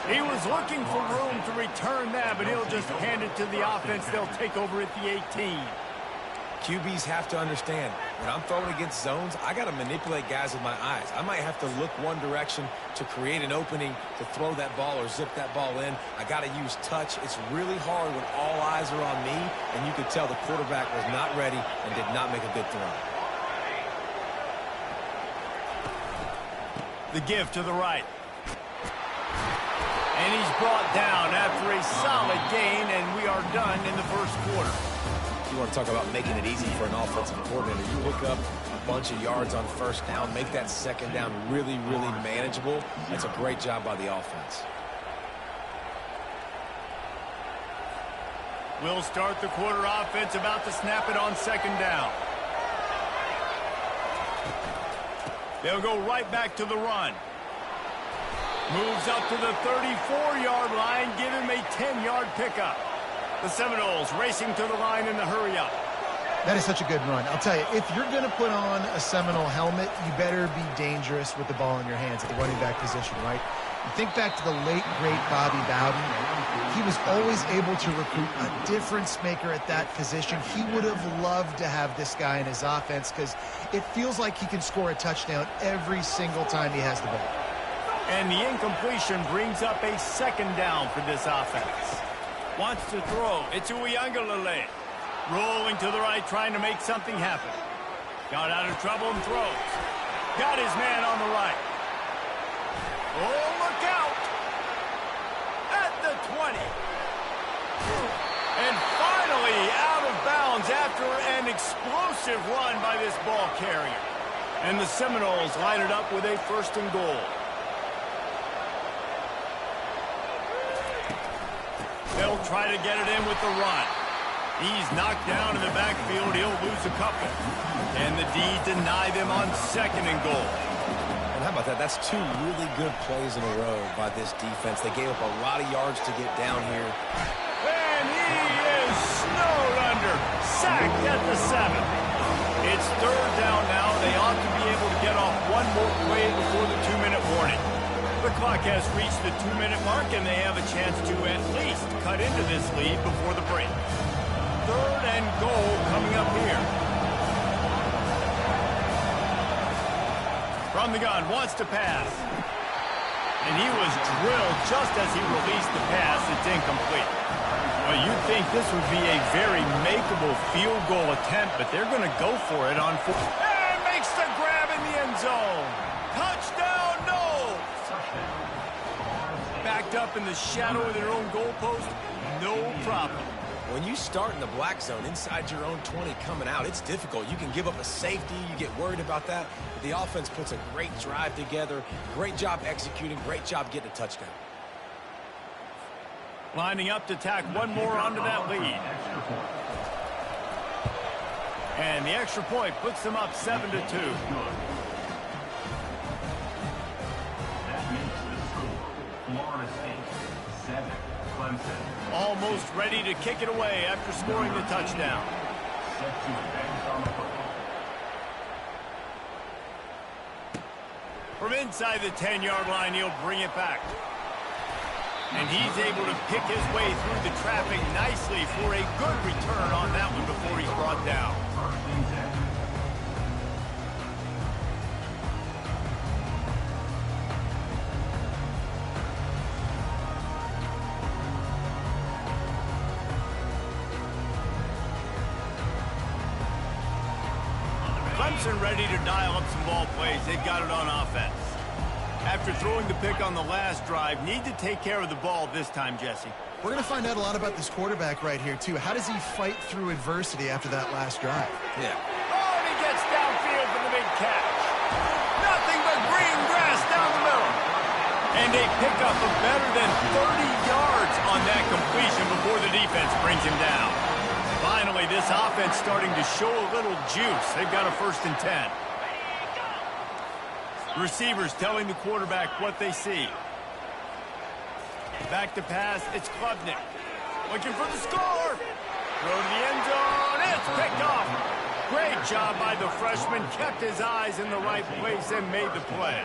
He was looking for room to return that, but he'll just hand it to the offense. They'll take over at the 18. QBs have to understand, when I'm throwing against zones, I got to manipulate guys with my eyes. I might have to look one direction to create an opening to throw that ball or zip that ball in. I got to use touch. It's really hard when all eyes are on me, and you could tell the quarterback was not ready and did not make a good throw. The give to the right. And he's brought down after a solid gain, and we are done in the first quarter. You want to talk about making it easy for an offensive coordinator. You hook up a bunch of yards on 1st down, make that 2nd down really, really manageable. That's a great job by the offense. We'll start the quarter offense, about to snap it on 2nd down. They'll go right back to the run. Moves up to the 34-yard line, give him a 10-yard pickup. The Seminoles racing to the line in the hurry-up. That is such a good run. I'll tell you, if you're going to put on a Seminole helmet, you better be dangerous with the ball in your hands at the running back position, right? You think back to the late, great Bobby Bowden. He was always able to recruit a difference maker at that position. He would have loved to have this guy in his offense because it feels like he can score a touchdown every single time he has the ball. And the incompletion brings up a 2nd down for this offense. Wants to throw. It's Ncaa25. Rolling to the right, trying to make something happen. Got out of trouble and throws. Got his man on the right. Oh, look out! At the 20. And finally out of bounds after an explosive run by this ball carrier. And the Seminoles line it up with a 1st and goal. They'll try to get it in with the run. He's knocked down in the backfield. He'll lose a couple. And the D deny them on 2nd and goal. And how about that? That's 2 really good plays in a row by this defense. They gave up a lot of yards to get down here. And he is snowed under. Sacked at the 7. It's 3rd down now. They ought to be able to get off one more play before the 2-minute warning. The clock has reached the 2-minute mark, and they have a chance to at least cut into this lead before the break. 3rd and goal coming up here. From the gun, wants to pass. And he was drilled just as he released the pass. It's incomplete. Well, you'd think this would be a very makeable field goal attempt, but they're going to go for it on 4th. And makes the grab in the end zone. Touchdown, no! Backed up in the shadow of their own goalpost, no problem. When you start in the black zone inside your own 20 coming out, it's difficult. You can give up a safety. You get worried about that. But the offense puts a great drive together. Great job executing. Great job getting a touchdown. Lining up to tack one more onto that lead. And the extra point puts them up 7-2. That makes the score Florida State 7, Clemson. Almost ready to kick it away after scoring the touchdown. Set to advance on the football. From inside the 10-yard line, he'll bring it back. And he's able to pick his way through the traffic nicely for a good return on that one before he's brought down. First and 10. Clemson ready to dial up some ball plays. They've got it on offense. After throwing the pick on the last drive, need to take care of the ball this time, Jesse. We're going to find out a lot about this quarterback right here, too. How does he fight through adversity after that last drive? Yeah. Oh, and he gets downfield for the big catch. Nothing but green grass down the middle. And they pick up a better than 30 yards on that completion before the defense brings him down. Finally, this offense starting to show a little juice. They've got a 1st and 10. Receivers telling the quarterback what they see. Back to pass, it's Klubnik. Looking for the score. Throw to the end zone, it's picked off. Great job by the freshman. Kept his eyes in the right place and made the play.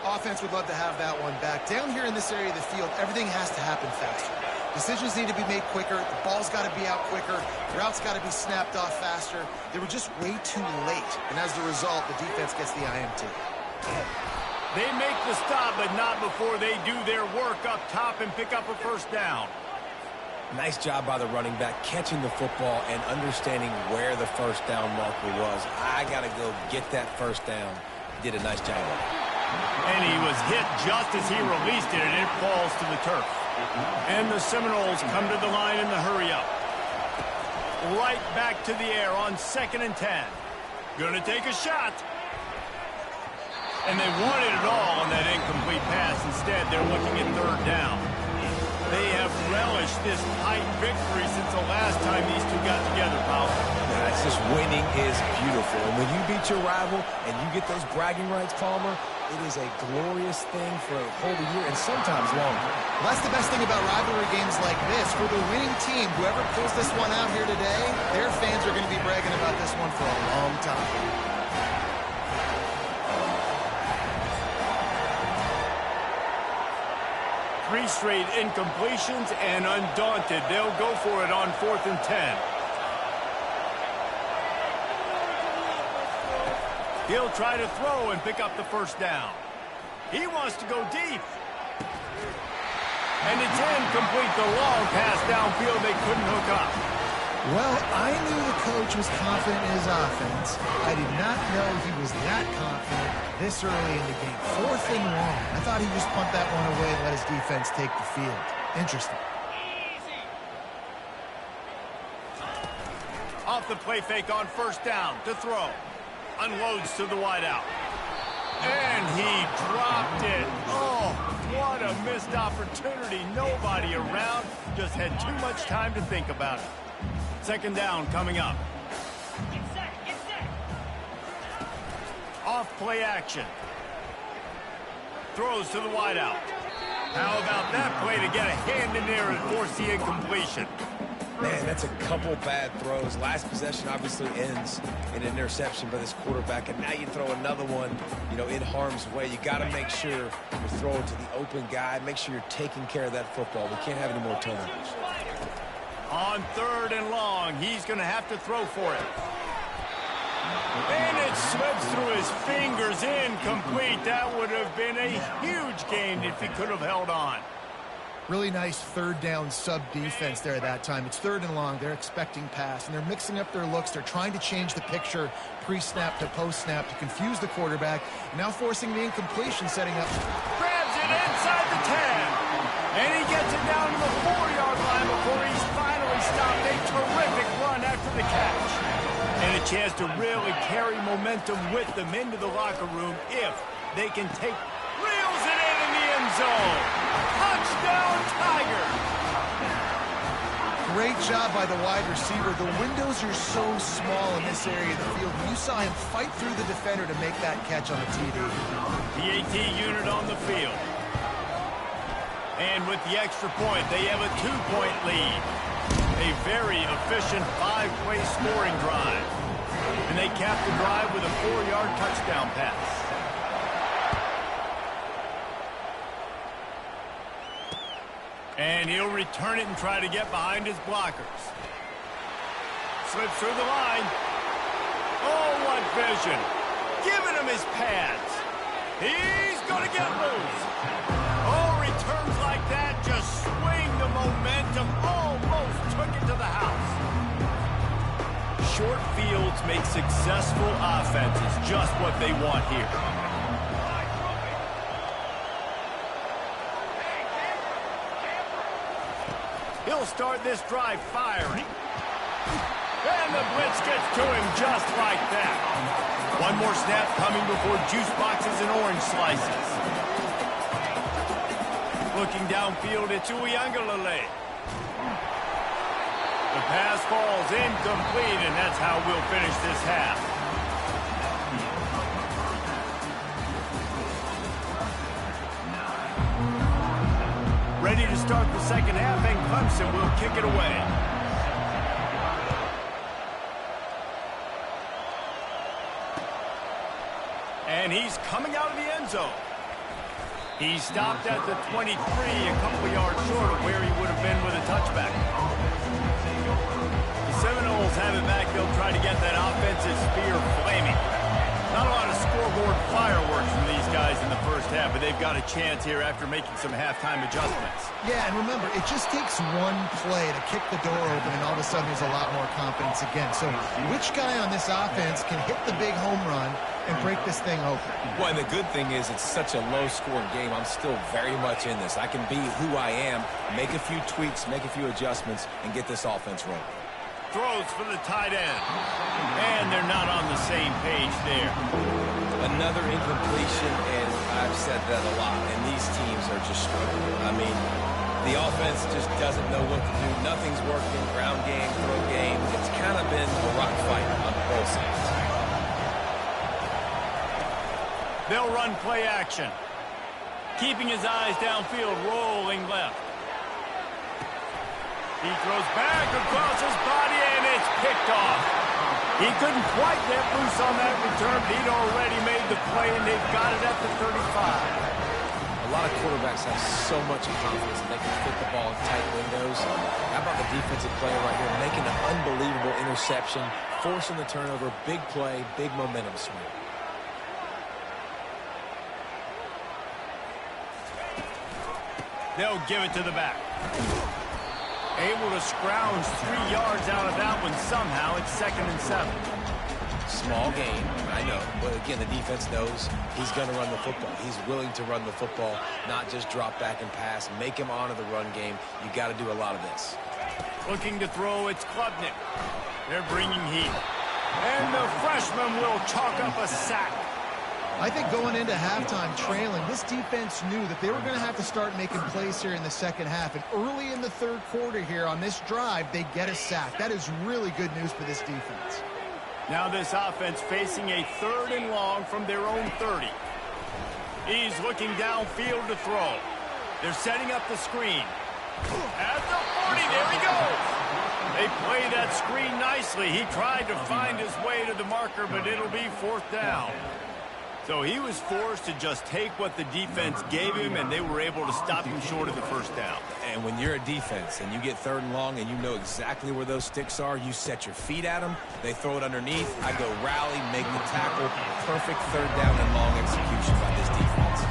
Offense would love to have that one back. Down here in this area of the field, everything has to happen faster. Decisions need to be made quicker. The ball's got to be out quicker. Routes got to be snapped off faster. They were just way too late. And as a result, the defense gets the INT. They make the stop, but not before they do their work up top and pick up a 1st down. Nice job by the running back, catching the football and understanding where the 1st down marker was. I got to go get that 1st down. He did a nice job of it. And he was hit just as he released it, and it falls to the turf. And the Seminoles come to the line in the hurry-up. Right back to the air on 2nd and 10. Gonna take a shot. And they wanted it all on that incomplete pass. Instead, they're looking at 3rd down. They have relished this tight victory since the last time these two got together, Powell. Yeah, it's just winning is beautiful. And when you beat your rival and you get those bragging rights, Palmer, it is a glorious thing for a whole year and sometimes longer. Well, that's the best thing about rivalry games like this. For the winning team, whoever pulls this one out here today, their fans are going to be bragging about this one for a long time. Three straight incompletions, and undaunted, they'll go for it on 4th and 10. He'll try to throw and pick up the 1st down. He wants to go deep. And it's incomplete. The long pass downfield, they couldn't hook up. Well, I knew the coach was confident in his offense. I did not know he was that confident this early in the game. 4th and long. I thought he'd just punt that one away and let his defense take the field. Interesting. Off the play fake on 1st down to throw. Unloads to the wideout. And he dropped it. Oh, what a missed opportunity. Nobody around. Just had too much time to think about it. 2nd down coming up. Get set, get set. Off play action. Throws to the wideout. How about that play to get a hand in there and force the incompletion? Man, that's a couple bad throws. Last possession obviously ends in an interception by this quarterback, and now you throw another one, in harm's way. You got to make sure you throw it to the open guy. Make sure you're taking care of that football. We can't have any more turnovers. On 3rd and long, he's going to have to throw for it. And it slips through his fingers, incomplete. That would have been a huge gain if he could have held on. Really nice 3rd down sub-defense there at that time. It's 3rd and long. They're expecting pass, and they're mixing up their looks. They're trying to change the picture pre-snap to post-snap to confuse the quarterback. Now forcing the incompletion, setting up. Grabs it inside the 10. And he gets it down to the 4-yard line before he's finally stopped. A terrific run after the catch. And a chance to really carry momentum with them into the locker room if they can take. Reels it in the end zone. Touchdown, Tigers. Great job by the wide receiver. The windows are so small in this area of the field. You saw him fight through the defender to make that catch on the TD. The AT unit on the field. And with the extra point, they have a 2-point lead. A very efficient 5-play scoring drive. And they cap the drive with a 4-yard touchdown pass. And he'll return it and try to get behind his blockers. Slips through the line. Oh, what vision. Giving him his pads. He's going to get loose. Oh, returns like that just swing the momentum. Almost took it to the house. Short fields make successful offenses just what they want here. He'll start this drive firing. And the blitz gets to him just like that. One more snap coming before juice boxes and orange slices. Looking downfield, it's Ncaa25. The pass falls incomplete, and that's how we'll finish this half. Ready to start the second half, and Clemson will kick it away. And he's coming out of the end zone. He stopped at the 23, a couple yards short of where he would have been with a touchback. The Seminoles have it back. They'll try to get that offensive spear flaming. Not a lot of scoreboard fireworks from these guys in the first half, but they've got a chance here after making some halftime adjustments. Yeah, and remember, it just takes one play to kick the door open, and all of a sudden there's a lot more confidence again. So which guy on this offense can hit the big home run and break this thing open? Well, and the good thing is it's such a low-scoring game. I'm still very much in this. I can be who I am, make a few tweaks, make a few adjustments, and get this offense rolling. Throws for the tight end. And they're not on the same page there. Another incompletion, and I've said that a lot, and these teams are just struggling. I mean, the offense just doesn't know what to do. Nothing's working. Ground game, throw game. It's kind of been a rock fight on both sides. They'll run play action. Keeping his eyes downfield, rolling left. He throws back across his body, and it's picked off. He couldn't quite get loose on that return, but he'd already made the play, and they've got it at the 35. A lot of quarterbacks have so much confidence that they can fit the ball in tight windows. How about the defensive player right here making an unbelievable interception, forcing the turnover, big play, big momentum swing. They'll give it to the back. Able to scrounge 3 yards out of that one somehow. It's 2nd and 7. Small gain, I know. But again, the defense knows he's going to run the football. He's willing to run the football, not just drop back and pass. Make him honor the run game. You got to do a lot of this. Looking to throw, it's Klubnik. They're bringing heat. And the freshman will chalk up a sack. I think going into halftime trailing, this defense knew that they were going to have to start making plays here in the second half. And early in the third quarter here on this drive, they get a sack. That is really good news for this defense. Now this offense facing a 3rd and long from their own 30. He's looking downfield to throw. They're setting up the screen. At the 40, there he goes. They play that screen nicely. He tried to find his way to the marker, but it'll be 4th down. So he was forced to just take what the defense gave him, and they were able to stop him short of the 1st down. And when you're a defense and you get 3rd and long and you know exactly where those sticks are, you set your feet at them, they throw it underneath, I go rally, make the tackle. Perfect 3rd down and long execution by this defense.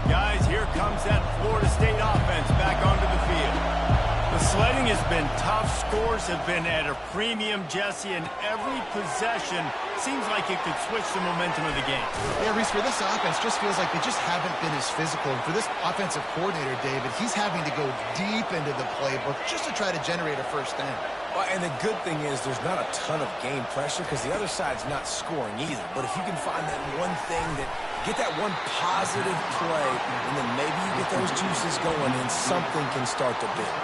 Guys, here comes that Florida State offense back onto the field. The sledding has been tough. Scores have been at a premium, Jesse, and every possession seems like it could switch the momentum of the game. Yeah, Reese, for this offense, just feels like they just haven't been as physical. And for this offensive coordinator, David, he's having to go deep into the playbook just to try to generate a 1st down. Well, and the good thing is there's not a ton of game pressure because the other side's not scoring either. But if you can find that one thing that Get that one positive play, and then maybe you get those juices going, and something can start to build.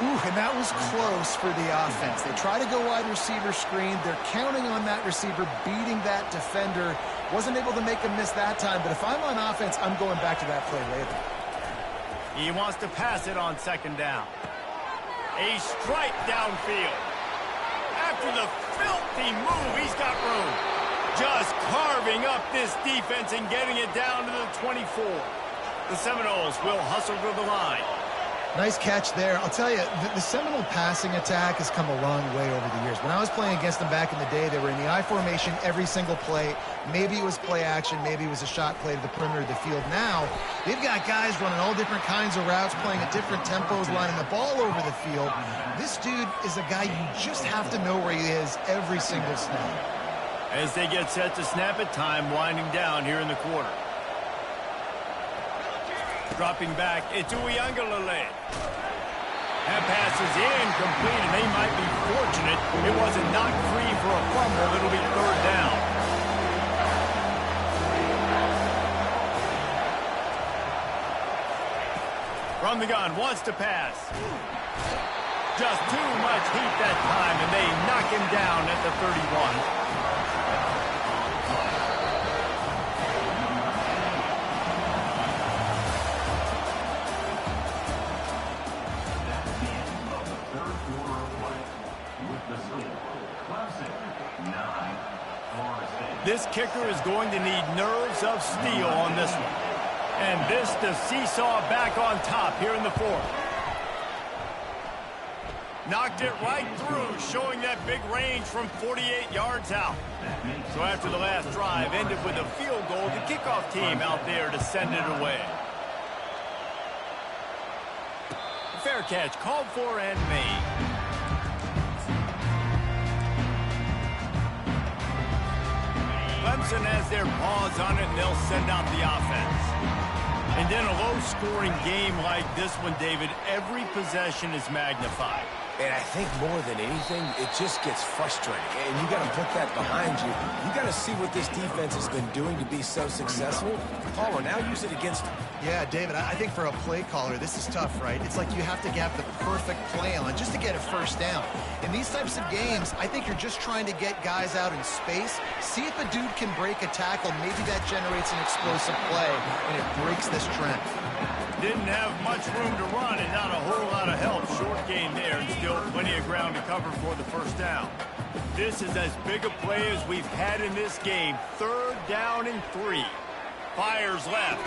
Ooh, and that was close for the offense. They try to go wide receiver screen. They're counting on that receiver beating that defender. Wasn't able to make him miss that time, but if I'm on offense, I'm going back to that play later. He wants to pass it on second down. A strike downfield. After the filthy move, he's got room. Just carving up this defense and getting it down to the 24. The Seminoles will hustle to the line. Nice catch there. I'll tell you, the Seminole passing attack has come a long way over the years. When I was playing against them back in the day, they were in the I formation every single play. Maybe it was play action. Maybe it was a shot play to the perimeter of the field. Now, they've got guys running all different kinds of routes, playing at different tempos, lining the ball over the field. This dude is a guy you just have to know where he is every single snap. As they get set to snap it, time winding down here in the quarter. Dropping back, it's Uiagalelei. That pass is incomplete, and they might be fortunate it wasn't knocked free for a fumble. It'll be third down. From the gun, wants to pass. Just too much heat that time, and they knock him down at the 31. This kicker is going to need nerves of steel on this one. And this to seesaw back on top here in the fourth. Knocked it right through, showing that big range from 48 yards out. So after the last drive ended with a field goal, the kickoff team out there to send it away. Fair catch called for and made. Clemson has their paws on it, and they'll send out the offense. And in a low-scoring game like this one, David, every possession is magnified. And I think more than anything, it just gets frustrating. And you got to put that behind you. You got to see what this defense has been doing to be so successful. Caller, now use it against them. Yeah, David, I think for a play caller, this is tough, right? It's like you have to have the perfect play on just to get a first down. In these types of games, I think you're just trying to get guys out in space, see if a dude can break a tackle. Maybe that generates an explosive play, and it breaks this trend. Didn't have much room to run and not a whole lot of help. Short gain there and still plenty of ground to cover for the first down. This is as big a play as we've had in this game. Third down and 3. Fires left.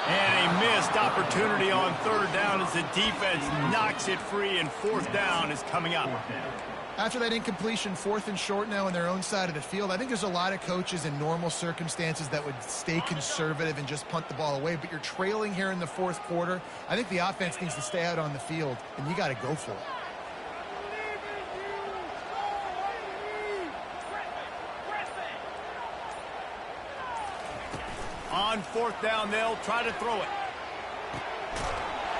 And a missed opportunity on third down as the defense knocks it free, and fourth down is coming up. After that incompletion, 4th and short now on their own side of the field, I think there's a lot of coaches in normal circumstances that would stay conservative and just punt the ball away, but you're trailing here in the fourth quarter. I think the offense needs to stay out on the field, and you got to go for it. On fourth down, they'll try to throw it.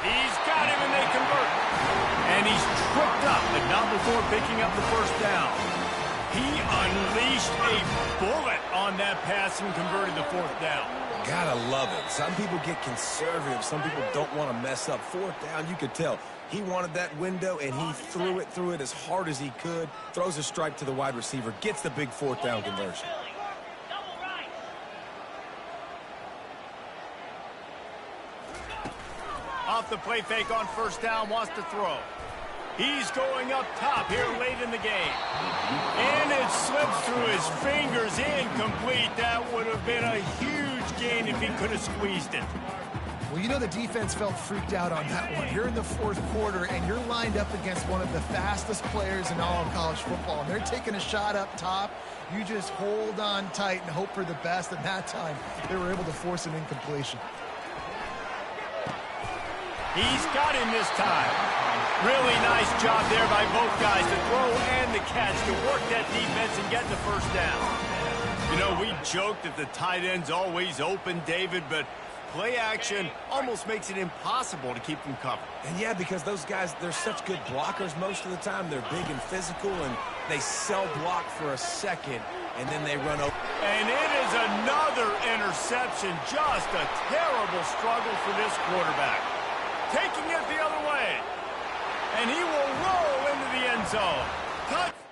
He's got him, and they convert. And he's tripped up, but not before picking up the first down. He unleashed a bullet on that pass and converted the fourth down. Gotta love it. Some people get conservative. Some people don't want to mess up. Fourth down, you could tell. He wanted that window, and he threw it as hard as he could. Throws a strike to the wide receiver. Gets the big fourth down conversion. Off the play fake on first down, wants to throw. He's going up top here late in the game. And it slips through his fingers, incomplete. That would have been a huge gain if he could have squeezed it. Well, you know the defense felt freaked out on that one. You're in the fourth quarter, and you're lined up against one of the fastest players in all of college football. And they're taking a shot up top. You just hold on tight and hope for the best. And that time, they were able to force an incompletion. He's got him this time. Really nice job there by both guys, the throw and the catch, to work that defense and get the first down. You know, we joke that the tight end's always open, David, but play action almost makes it impossible to keep them covered. And yeah, because those guys, they're such good blockers most of the time. They're big and physical, and they sell block for a second, and then they run over. And it is another interception. Just a terrible struggle for this quarterback. Taking it the other way. And he will roll into the end zone. Touchdown.